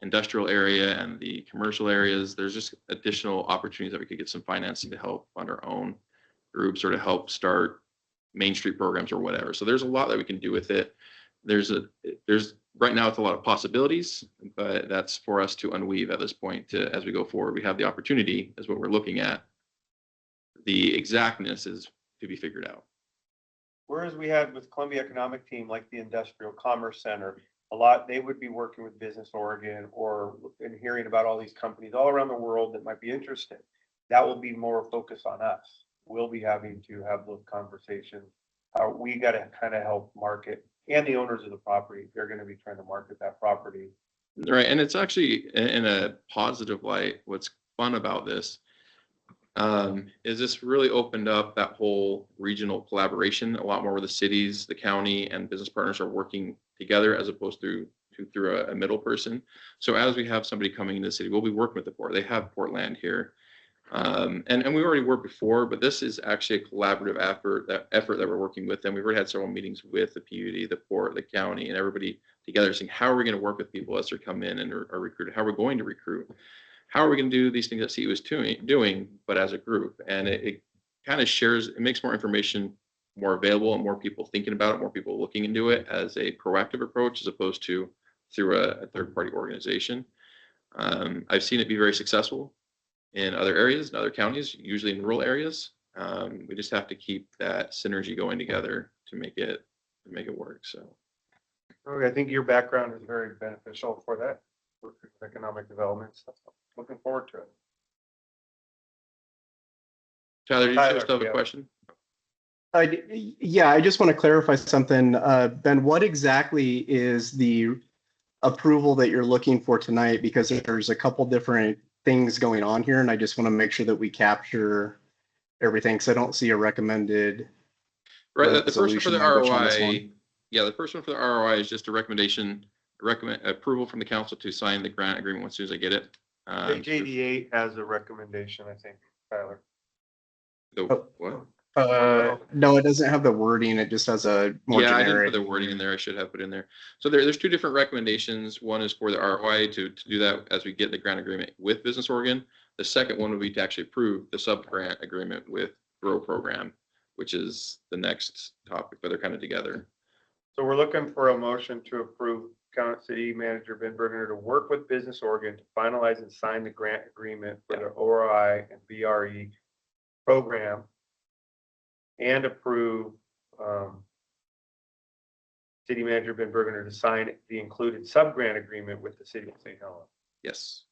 industrial area and the commercial areas, there's just additional opportunities that we could get some financing to help fund our own groups or to help start Main Street programs or whatever. So there's a lot that we can do with it. There's right now it's a lot of possibilities, but that's for us to unweave at this point as we go forward. We have the opportunity is what we're looking at. The exactness is to be figured out. Whereas we had with Columbia Economic Team, like the Industrial Commerce Center, a lot, they would be working with Business Oregon and hearing about all these companies all around the world that might be interested. That will be more focused on us. We'll be having to have those conversations. We got to kind of help market, and the owners of the property, they're going to be trying to market that property. Right, and it's actually in a positive light. What's fun about this is this really opened up that whole regional collaboration a lot more, where the cities, the county, and business partners are working together as opposed to through a middle person. So as we have somebody coming into the city, we'll be working with the port. They have Portland here. And we already worked before, but this is actually a collaborative effort that we're working with them. We've already had several meetings with the PUD, the port, the county, and everybody together saying, how are we going to work with people as they come in and are recruited? How are we going to recruit? How are we going to do these things that CU is doing, but as a group? And it kind of shares, it makes more information more available and more people thinking about it, more people looking into it as a proactive approach as opposed to through a third-party organization. I've seen it be very successful in other areas, in other counties, usually in rural areas. We just have to keep that synergy going together to make it work. So, I think your background is very beneficial for that, for economic development stuff. Looking forward to it. Tyler, do you Tyler, still have a yeah. question? Yeah, I just want to clarify something. Ben, what exactly is the approval that you're looking for tonight? Because there's a couple different things going on here, and I just want to make sure that we capture everything, because I don't see a recommended. Right, the first one for resolution the language on this ROI, one. yeah, the first one for the ROI is just a recommend approval from the council to sign the grant agreement as soon as I get it. JD8 has a recommendation, I think, Tyler. What? No, it doesn't have the wording. It just has a more Yeah, I didn't generic. put the wording in there. I should have put in there. So there's two different recommendations. One is for the ROI to do that as we get the grant agreement with Business Oregon. The second one would be to actually approve the sub-grant agreement with Grow Program, which is the next topic, but they're kind of together. So we're looking for a motion to approve County City Manager Ben Bergener to work with Business Oregon to finalize and sign the grant agreement for the ORI and BRE program, and approve City Manager Ben Bergener to sign the included sub-grant agreement with the City of St. Helens. Yes.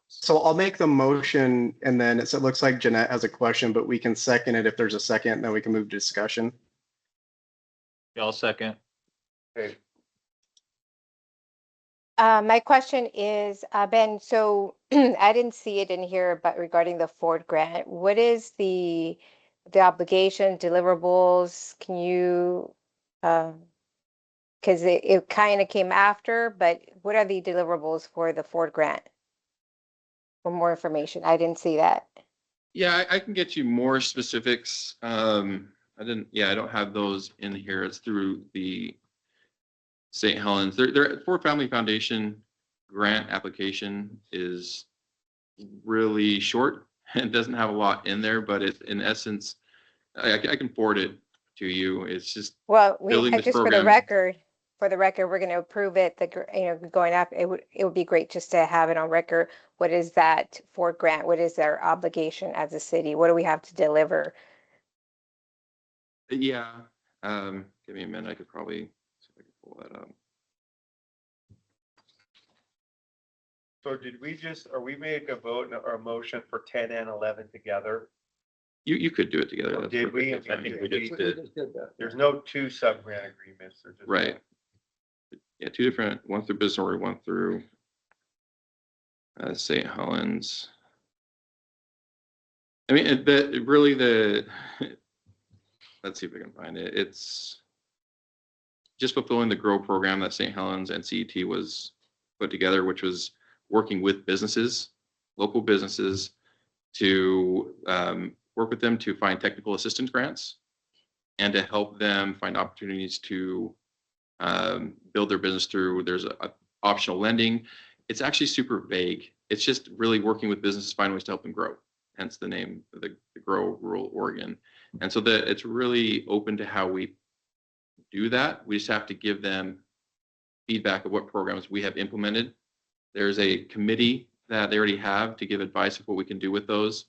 So I'll make the motion, and then it looks like Jeanette has a question, but we can second it if there's a second, then we can move to discussion. Yeah, I'll second. Okay. My question is, Ben, so I didn't see it in here, but regarding the Ford grant, what is the obligation, deliverables? Can you, because it kind of came after, but what are the deliverables for the Ford grant? For more information, I didn't see that. Yeah, I can get you more specifics. I don't have those in here. It's through the St. Helens. They're Ford Family Foundation grant application is really short and doesn't have a lot in there, but it's in essence, I can forward it to you. It's just Well, building this just program. for the record, we're going to approve it, going up, it would be great just to have it on record. What is that for grant? What is our obligation as a city? What do we have to deliver? Yeah. Give me a minute. I could probably see if I can pull that up. So did we make a vote or a motion for 10 and 11 together? You could do it together. Or That's did we? perfectly fine. I think we just did. There's no two sub-grant agreements. They're just Right. Yeah, two different, one through Business Order, one through St. Helens. I mean, let's see if I can find it. It's just fulfilling the GROW program that St. Helens and CET was put together, which was working with businesses, local businesses, to work with them to find technical assistance grants and to help them find opportunities to build their business through. There's a optional lending. It's actually super vague. It's just really working with businesses to find ways to help them grow. Hence the name of the GROW Rural Oregon. And so it's really open to how we do that. We just have to give them feedback of what programs we have implemented. There's a committee that they already have to give advice of what we can do with those.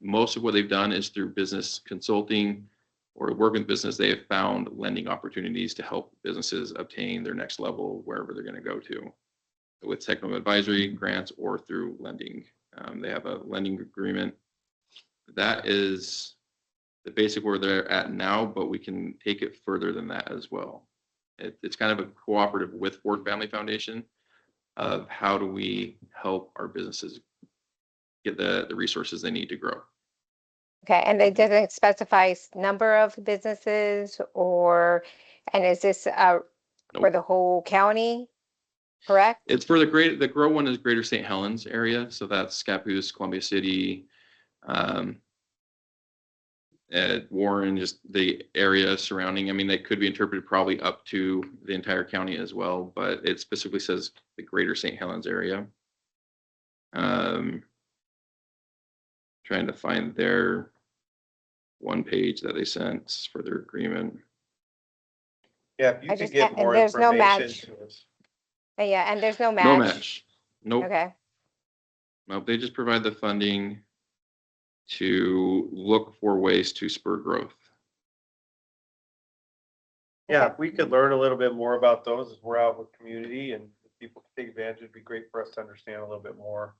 Most of what they've done is through business consulting or work with business. They have found lending opportunities to help businesses obtain their next level wherever they're going to go to, with technical advisory grants or through lending. They have a lending agreement. That is the basic where they're at now, but we can take it further than that as well. It's kind of a cooperative with Ford Family Foundation of how do we help our businesses get the resources they need to grow. Okay, and they didn't specify number of businesses and is this for the whole county, correct? It's for the GROW one is Greater St. Helens area. So that's Scappoose, Columbia City, Warren, just the area surrounding. I mean, they could be interpreted probably up to the entire county as well, but it specifically says the Greater St. Helens area. Trying to find their one page that they sent for their agreement. Yeah, if you could get more there's no information match. to us. Yeah, and there's no match. No match. Nope. Okay. Nope. They just provide the funding to look for ways to spur growth. Yeah, if we could learn a little bit more about those as we're out with community and if people can take advantage, it'd be great for us to understand a little bit more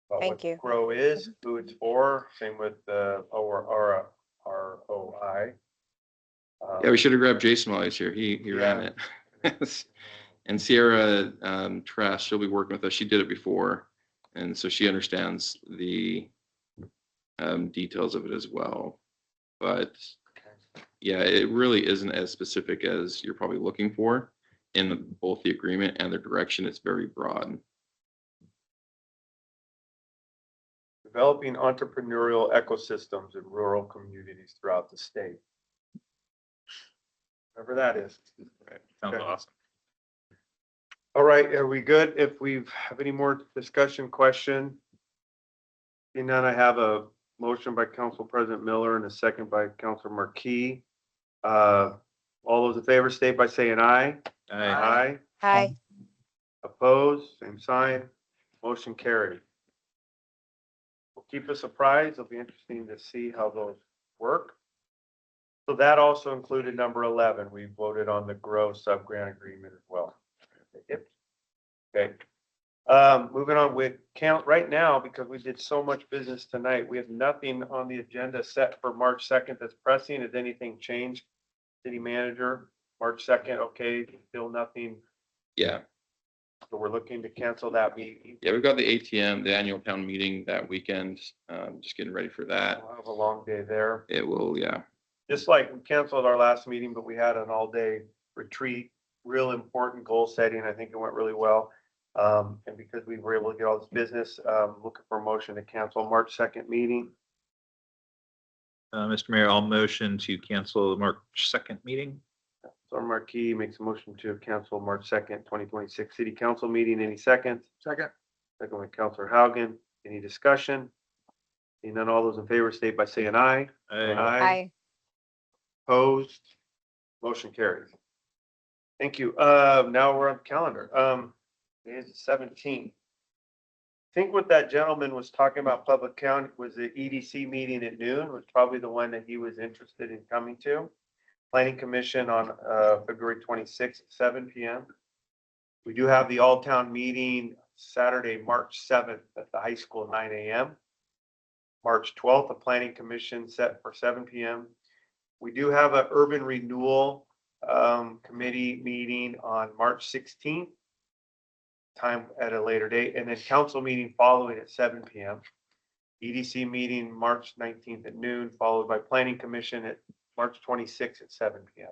about Thank what you. GROW is, who it's for. Same with ROI. Yeah, we should have grabbed Jason while he's here. He ran it. And Sierra Trask, she'll be working with us. She did it before. And so she understands the details of it as well. But yeah, it really isn't as specific as you're probably looking for in both the agreement and the direction. It's very broad. Developing entrepreneurial ecosystems in rural communities throughout the state. Whatever that is. Right. Sounds Okay. awesome. All right, are we good? If we have any more discussion, question? Seeing none, I have a motion by Council President Miller and a second by Councilor Marquis. All those in favor, state by saying aye. Aye. Hi. Opposed, same sign. Motion carried. We'll keep us apprised. It'll be interesting to see how those work. So that also included number 11. We voted on the GROW sub-grant agreement as well. Okay. Moving on with count right now, because we did so much business tonight, we have nothing on the agenda set for March 2nd that's pressing. Has anything changed? City manager, March 2nd, okay, still nothing. Yeah. So we're looking to cancel that meeting. Yeah, we've got the ATM, the annual town meeting that weekend. Just getting ready for that. We'll have a long day there. It will, yeah. Just like we canceled our last meeting, but we had an all-day retreat, real important goal setting. I think it went really well. And because we were able to get all this business, looking for a motion to cancel March 2nd meeting. Mr. Mayor, I'll motion to cancel the March 2nd meeting. Councilor Marquis makes a motion to cancel March 2nd, 2026 city council meeting. Any seconds? Second. Second by Councilor Haugen. Any discussion? Seeing none, all those in favor state by saying aye. Aye. Opposed? Motion carries. Thank you. Now we're on the calendar. It's the 17th. I think what that gentleman was talking about public county was the EDC meeting at noon was probably the one that he was interested in coming to. Planning Commission on February 26th, at 7 p.m. We do have the all-town meeting Saturday, March 7th at the high school, 9 a.m. March 12th, a Planning Commission set for 7 p.m. We do have an urban renewal committee meeting on March 16th, time at a later date, and then council meeting following at 7 p.m. EDC meeting March 19th at noon, followed by Planning Commission at March 26th at 7 p.m.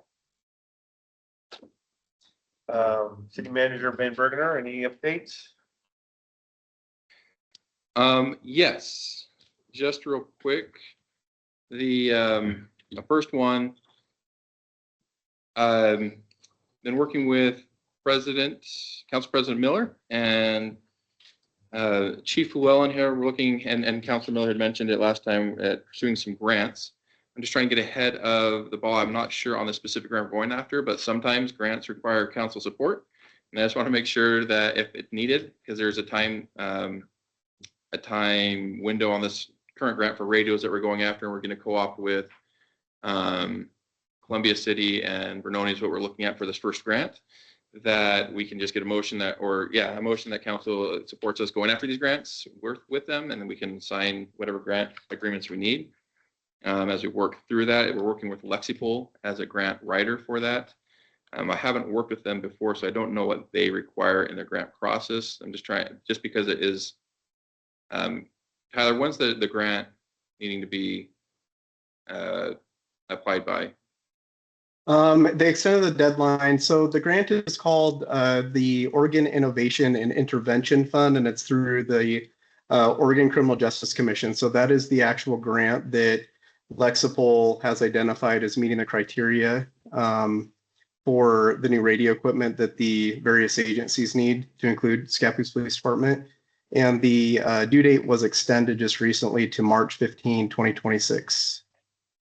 City Manager Ben Bergener, any updates? Yes, just real quick. The first one, been working with Council President Miller and Chief Llewellyn here. We're looking, and Councilor Miller had mentioned it last time, at pursuing some grants. I'm just trying to get ahead of the ball. I'm not sure on the specific grant we're going after, but sometimes grants require council support. And I just want to make sure that if it's needed, because there's a time window on this current grant for radios that we're going after, and we're going to co-op with Columbia City and Benoni is what we're looking at for this first grant, that we can just get a motion that council supports us going after these grants, work with them, and then we can sign whatever grant agreements we need. As we work through that, we're working with Lexipol as a grant writer for that. I haven't worked with them before, so I don't know what they require in their grant process. I'm just because it is, Tyler, when's the grant needing to be applied by? They extended the deadline. So the grant is called the Oregon Innovation and Intervention Fund, and it's through the Oregon Criminal Justice Commission. So that is the actual grant that Lexipol has identified as meeting the criteria for the new radio equipment that the various agencies need, to include Scappoose Police Department. And the due date was extended just recently to March 15, 2026.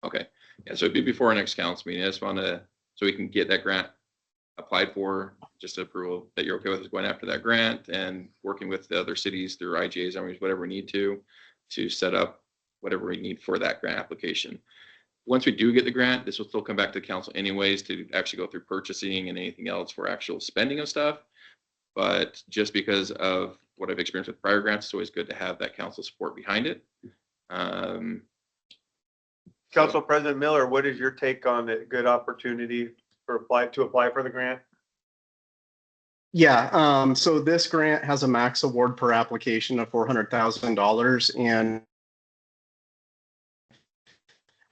Okay. Yeah, so it'd be before our next council meeting. I just want to, so we can get that grant applied for, just approval that you're okay with us going after that grant and working with the other cities through IGAs, whatever we need to set up whatever we need for that grant application. Once we do get the grant, this will still come back to the council anyways to actually go through purchasing and anything else for actual spending of stuff. But just because of what I've experienced with prior grants, it's always good to have that council support behind it. Council President Miller, what is your take on a good opportunity to apply for the grant? Yeah, so this grant has a max award per application of $400,000, and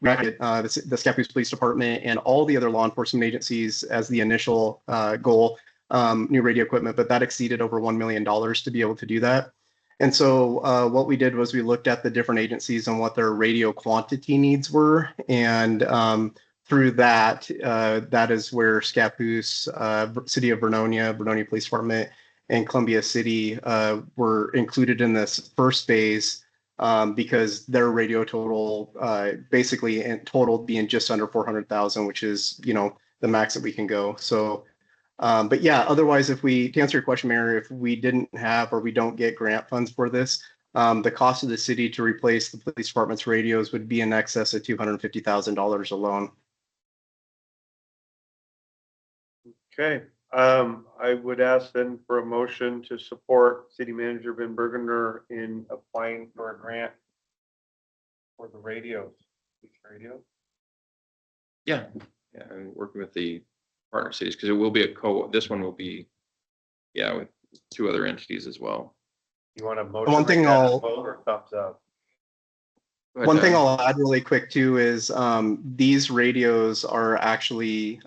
the Scappoose Police Department and all the other law enforcement agencies as the initial goal, new radio equipment, but that exceeded over $1 million to be able to do that. And so what we did was we looked at the different agencies and what their radio quantity needs were. And through that, that is where Scappoose, City of Benoni Police Department, and Columbia City were included in this first phase because their radio total, basically in total being just under 400,000, which is, the max that we can go. So but yeah, otherwise, to answer your question, Mayor, if we didn't have or we don't get grant funds for this, the cost of the city to replace the police department's radios would be in excess of $250,000 alone. Okay, I would ask then for a motion to support City Manager Ben Bergener in applying for a grant for the radios. Yeah, and working with the partner cities, because it will be this one will be, with two other entities as well. You want a motion? One thing I'll thumbs up. One thing I'll add really quick too is these radios are actually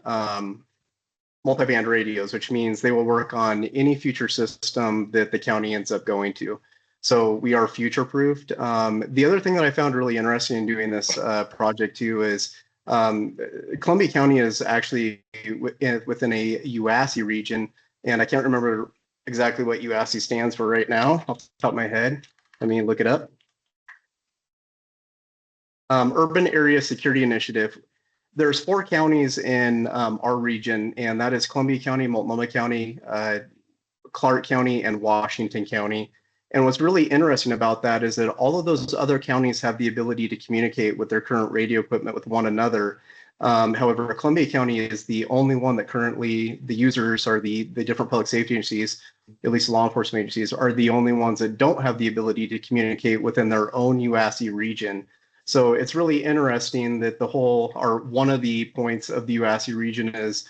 multiband radios, which means they will work on any future system that the county ends up going to. So we are future proofed. The other thing that I found really interesting in doing this project too is Columbia County is actually within a UASI region, and I can't remember exactly what UASI stands for right now off the top of my head. Let me look it up. Urban Area Security Initiative. There's 4 counties in our region, and that is Columbia County, Multnomah County, Clark County, and Washington County. And what's really interesting about that is that all of those other counties have the ability to communicate with their current radio equipment with one another. However, Columbia County is the only one that currently the users are the different public safety agencies, at least law enforcement agencies, are the only ones that don't have the ability to communicate within their own UASI region. So it's really interesting that one of the points of the UASI region is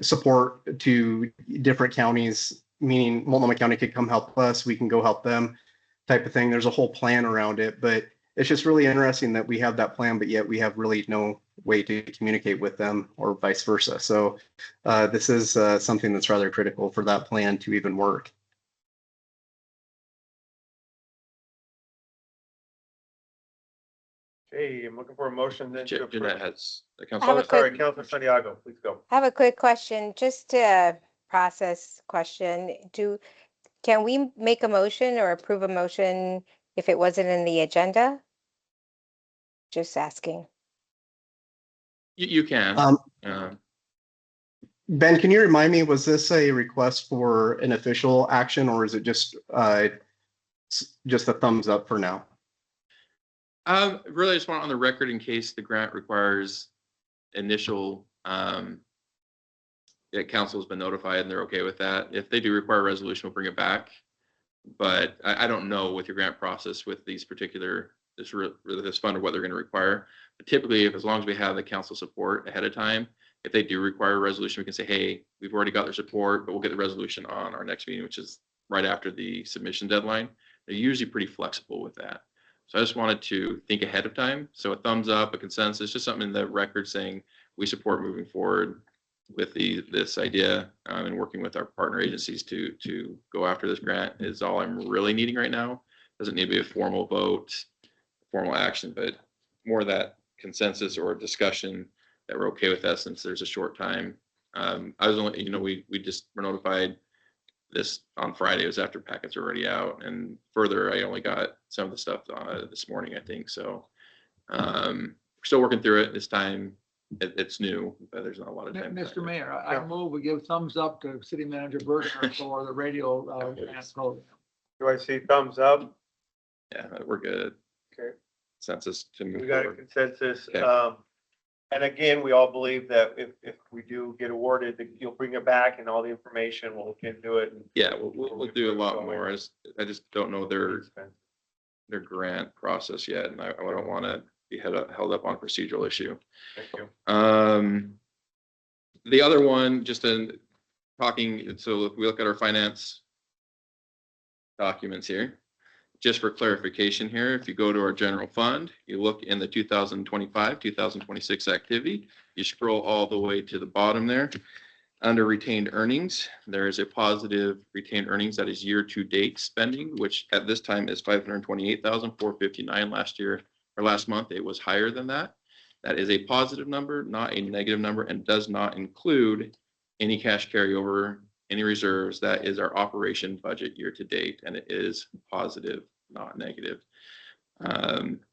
support to different counties, meaning Multnomah County could come help us, we can go help them type of thing. There's a whole plan around it, but it's just really interesting that we have that plan, but yet we have really no way to communicate with them or vice versa. So this is something that's rather critical for that plan to even work. Hey, I'm looking for a motion then to Jeanette approve. has the I have council. a Oh, sorry, quick- Councilor Santiago, please go. I have a quick question, just a process question. Can we make a motion or approve a motion if it wasn't in the agenda? Just asking. You can. Ben, can you remind me, was this a request for an official action, or is it just a thumbs up for now? Really, I just want it on the record in case the grant requires initial, council's been notified and they're okay with that. If they do require a resolution, we'll bring it back. But I don't know with your grant process with these particular, this fund or what they're going to require. But typically, as long as we have the council support ahead of time, if they do require a resolution, we can say, hey, we've already got their support, but we'll get the resolution on our next meeting, which is right after the submission deadline. They're usually pretty flexible with that. So I just wanted to think ahead of time. So a thumbs up, a consensus, just something in the record saying we support moving forward with this idea and working with our partner agencies to go after this grant is all I'm really needing right now. Doesn't need to be a formal vote, formal action, but more that consensus or discussion that we're okay with that since there's a short time. I was only, we just were notified this on Friday. It was after packets were already out, and further, I only got some of the stuff this morning, I think. So we're still working through it this time. It's new, but there's not a lot of time. Mr. Mayor, I move we give thumbs up to City Manager Berger for the radio grant program. Do I see thumbs up? Yeah, we're good. Okay. Consensus to move We got a forward. consensus. Okay. And again, we all believe that if we do get awarded, that you'll bring it back and all the information, we'll look into it. Yeah, we'll do a lot more. I just don't know their grant process yet, and I don't want to be held up on a procedural issue. Thank you. The other one, just in talking, so if we look at our finance documents here, just for clarification here, if you go to our general fund, you look in the 2025, 2026 activity, you scroll all the way to the bottom there. Under retained earnings, there is a positive retained earnings that is year-to-date spending, which at this time is $528,459. Last year or last month, it was higher than that. That is a positive number, not a negative number, and does not include any cash carryover, any reserves. That is our operation budget year-to-date, and it is positive, not negative.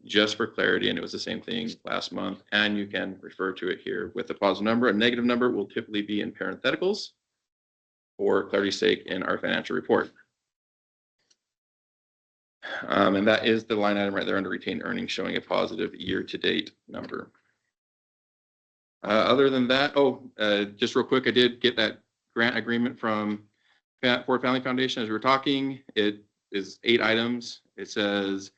Just for clarity, and it was the same thing last month, and you can refer to it here with a positive number. A negative number will typically be in parentheticals for clarity's sake in our financial report. And that is the line item right there under retained earnings showing a positive year-to-date number. Other than that, just real quick, I did get that grant agreement from Ford Family Foundation as we were talking. It is 8 items. It says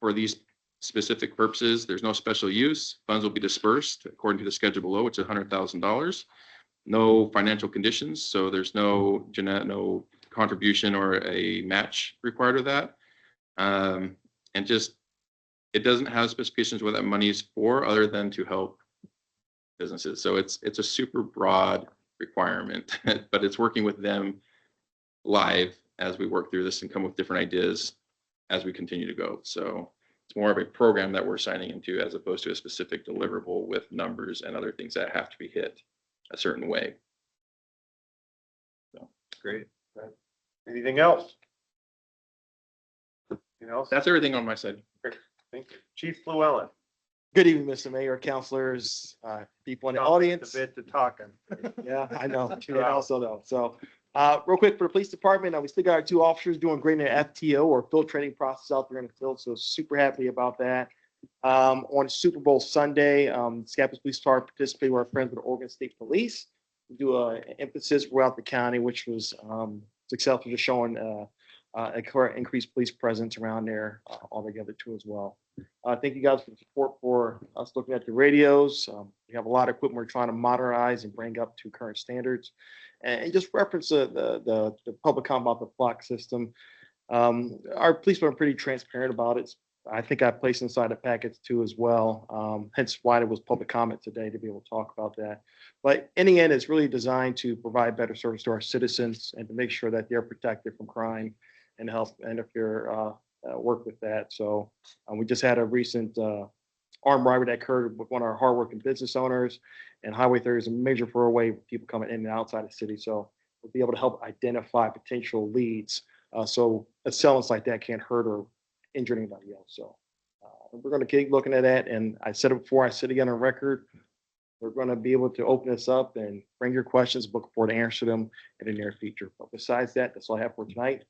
for these specific purposes, there's no special use. Funds will be dispersed according to the schedule below, which is $100,000. No financial conditions, so there's no contribution or a match required of that. And just, it doesn't have specifications what that money is for other than to help businesses. So it's a super broad requirement, but it's working with them live as we work through this and come with different ideas as we continue to go. So It's more of a program that we're signing into as opposed to a specific deliverable with numbers and other things that have to be hit a certain way. So Great. Anything else? Anything else? that's everything on my side. Thank you. Chief Llewellyn. Good evening, Mr. Mayor, councilors, people in the A audience. bit to talking. Yeah, I know. Two And hours. also though, so, real quick for the police department, we still got our 2 officers doing great in their FTO or field training process out there in the field. So super happy about that. On Super Bowl Sunday, Scapa Police Department participated with our friends with Oregon State Police. We do a emphasis throughout the county, which was, successful, just showing, a current increased police presence around there altogether too as well. Thank you guys for the support for us looking at the radios. We have a lot of equipment we're trying to modernize and bring up to current standards. And just reference the public comment about the flock system. Our police were pretty transparent about it. I think I placed inside the packets too as well. Hence why there was public comment today to be able to talk about that. But in the end, it's really designed to provide better service to our citizens and to make sure that they're protected from crime and help interfere work with that. So we just had a recent armed robbery that occurred with one of our hardworking business owners, and Highway 30 is a major four-way with people coming in and outside the city. So we'll be able to help identify potential leads. So assailants like that can't hurt or injure anybody else. So we're going to keep looking at that. And I said it before, I said it again on record. We're going to be able to open this up and bring your questions, look forward to answer them in the near future. But besides that, that's all I have for tonight,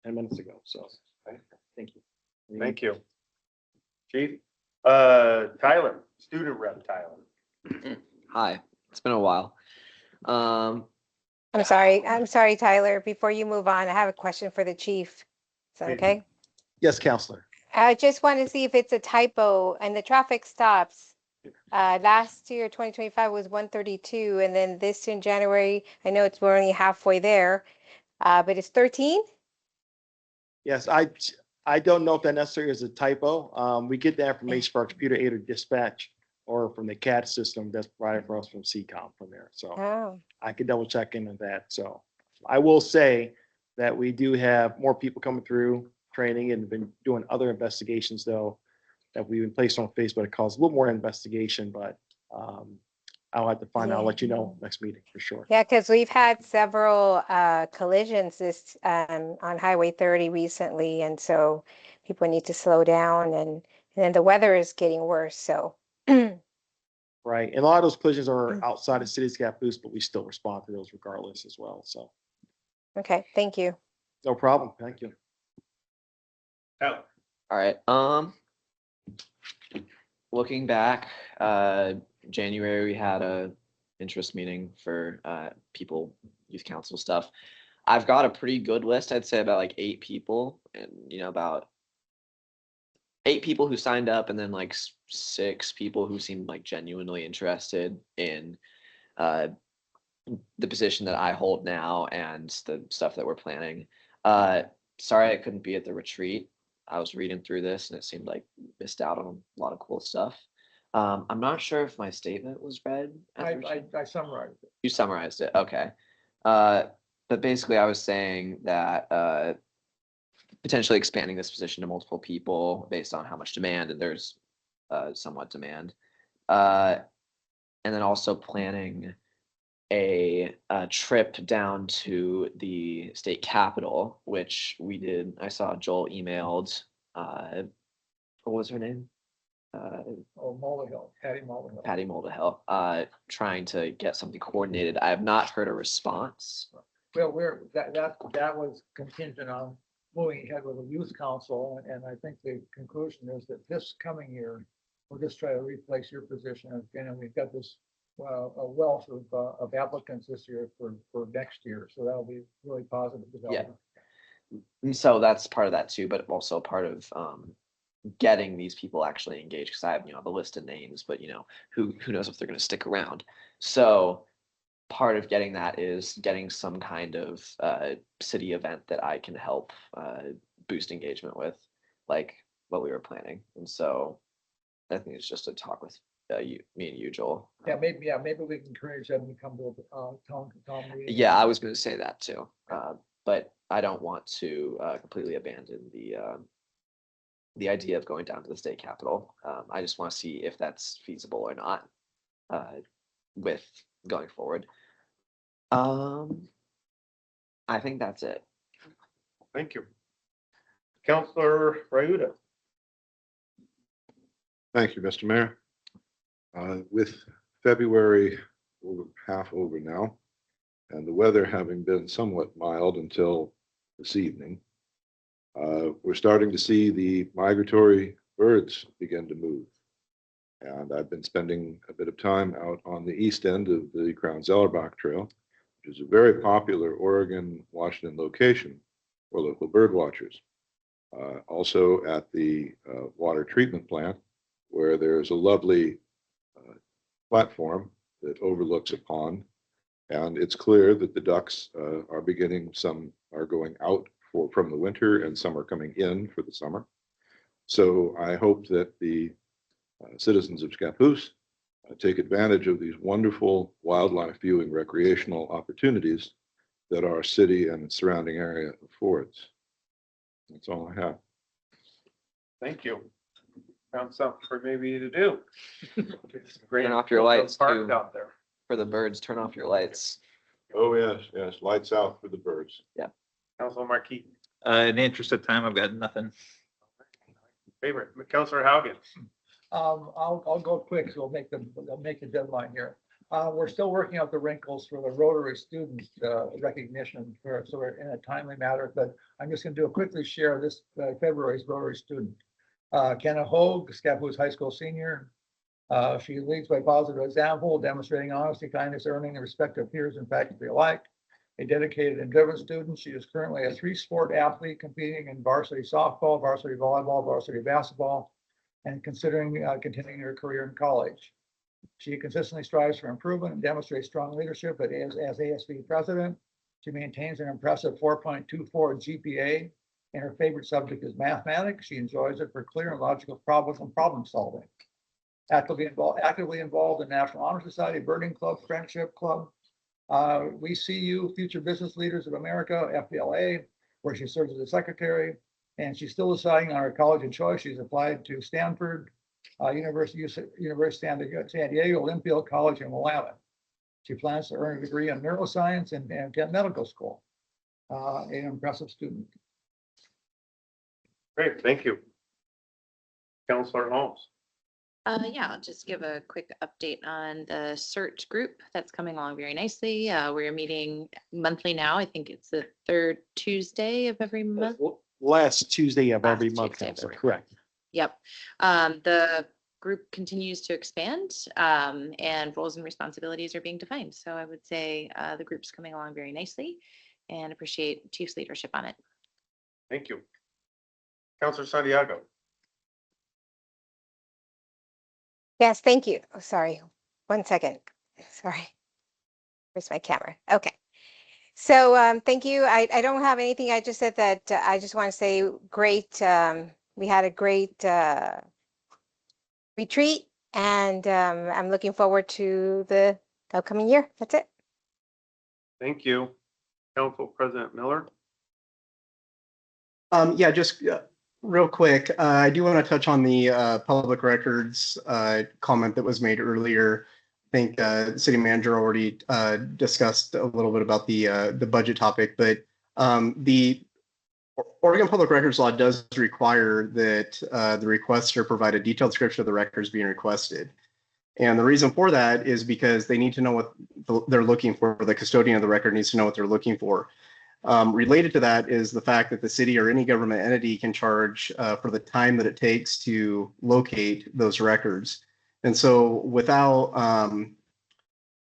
10 minutes ago. So thank you. Thank you. Chief, Tyler, student rep Tyler. Hi, it's been a while. I'm sorry, Tyler. Before you move on, I have a question for the chief. Is that okay? Yes, Counselor. I just want to see if it's a typo and the traffic stops. Last year, 2025 was 132, and then this in January, I know we're only halfway there, but it's 13? Yes, I don't know if that necessarily is a typo. We get the information for our computer aided dispatch or from the CAD system that's provided for us from CCOM from there. So Oh, I can double check into that. So I will say that we do have more people coming through training and been doing other investigations though that we've been placed on Facebook. It calls a little more investigation, but I'll have to find out, I'll let you know next meeting for sure. yeah, because we've had several collisions this on Highway 30 recently, and so people need to slow down, and then the weather is getting worse, so. Right. And a lot of those collisions are outside of City of Scappoose, but we still respond to those regardless as well. So Okay, thank you. no problem. Thank you. Oh, All right. Looking back, January we had a interest meeting for people, youth council stuff. I've got a pretty good list. I'd say about like 8 people, and about 8 people who signed up, and then like 6 people who seemed like genuinely interested in the position that I hold now and the stuff that we're planning. Sorry I couldn't be at the retreat. I was reading through this and it seemed like missed out on a lot of cool stuff. I'm not sure if my statement was read. at the retreat. I summarized it. You summarized it. Okay. But basically I was saying that potentially expanding this position to multiple people based on how much demand, and there's somewhat demand. And then also planning a trip down to the state capitol, which we did. I saw Joel emailed, what was her name? Mulvihill, Patty Mulvihill. Patty Mulvihill, trying to get something coordinated. I have not heard a response. Well, that was contingent on moving ahead with the youth council, and I think the conclusion is that this coming year, we'll just try to replace your position, and we've got this a wealth of applicants this year for next year, so that'll be really positive development. And so that's part of that too, but also part of getting these people actually engaged, because I have the list of names, but who knows if they're going to stick around. So part of getting that is getting some kind of city event that I can help boost engagement with, like what we were planning. And so I think it's just a talk with me and you, Joel. Maybe we can encourage them to come to a town meeting. Yeah, I was going to say that too, but I don't want to completely abandon the the idea of going down to the state capitol. I just want to see if that's feasible or not with going forward. I think that's it. Thank you. Counselor Ryuda. Thank you, Mr. Mayor. With February half over now, and the weather having been somewhat mild until this evening, we're starting to see the migratory birds begin to move. And I've been spending a bit of time out on the east end of the Crown Zellerbach Trail, which is a very popular Oregon-Washington location for local bird watchers. Also at the water treatment plant, where there's a lovely platform that overlooks a pond. And it's clear that the ducks are beginning, some are going out from the winter and some are coming in for the summer. So I hope that the citizens of Scappoose take advantage of these wonderful wildlife viewing recreational opportunities that our city and its surrounding area affords. That's all I have. Thank you. Found something for maybe you to do. Great. Turn off your lights Parked too. out there. For the birds, turn off your lights. Oh, yes, yes, lights out for the birds. Yeah. Councilor Marquis. In the interest of time, I've got nothing. Favorite, Councilor Haugen. I'll go quick, so we'll make the deadline here. We're still working out the wrinkles for the Rotary student recognition so we're in a timely matter, but I'm just gonna do a quickly share this February's Rotary student. Kenna Hogue, Scappoose High School senior. She leads by positive example, demonstrating honesty, kindness, earning the respect of peers and faculty alike. A dedicated and driven student, she is currently a 3-sport athlete competing in varsity softball, varsity volleyball, varsity basketball, and considering continuing her career in college. She consistently strives for improvement and demonstrates strong leadership, but as ASB president, she maintains an impressive 4.24 GPA, and her favorite subject is mathematics. She enjoys it for clear and logical problem solving. Actively involved in National Honor Society, Birding Club, Friendship Club. We see you, Future Business Leaders of America, FBLA, where she serves as a secretary, and she's still deciding on her college of choice. She's applied to Stanford, University of San Diego, Olympia College in Willamette. She plans to earn a degree in neuroscience and attend medical school. An impressive student. Great, thank you. Councilor Holmes. Yeah, I'll just give a quick update on the CERT group that's coming along very nicely. We're meeting monthly now. I think it's the third Tuesday of every month. Last Tuesday of every Last month, Tuesday of Counselor, every correct. Yep. The group continues to expand and roles and responsibilities are being defined. So I would say the group's coming along very nicely and appreciate Chief's leadership on it. Thank you. Councilor Santiago. Yes, thank you. Oh, sorry, 1 second. Sorry. Where's my camera? Okay. So thank you. I don't have anything. I just said that I just want to say great. We had a great retreat, and I'm looking forward to the upcoming year. That's it. Thank you. Council President Miller. Yeah, just real quick, I do want to touch on the public records comment that was made earlier. I think City Manager already discussed a little bit about the budget topic, but the Oregon Public Records Law does require that the requester provide a detailed description of the records being requested. And the reason for that is because they need to know what they're looking for. The custodian of the record needs to know what they're looking for. Related to that is the fact that the city or any government entity can charge for the time that it takes to locate those records. And so without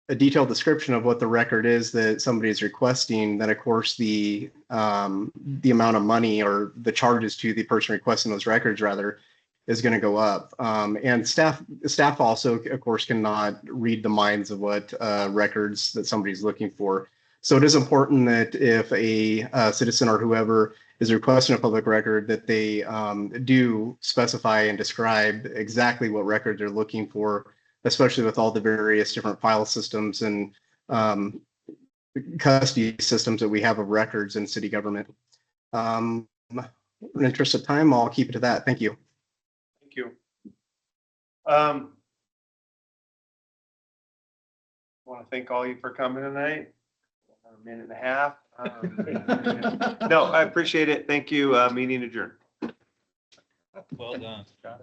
a detailed description of what the record is that somebody is requesting, then of course the amount of money or the charges to the person requesting those records rather is going to go up. And staff also, of course, cannot read the minds of what records that somebody's looking for. So it is important that if a citizen or whoever is requesting a public record, that they do specify and describe exactly what record they're looking for, especially with all the various different file systems and custody systems that we have of records in city government. in the interest of time, I'll keep it to that. Thank you. Thank you. Want to thank all you for coming tonight. A minute and a half. No, I appreciate it. Thank you. Meeting adjourned. Well done, Scott.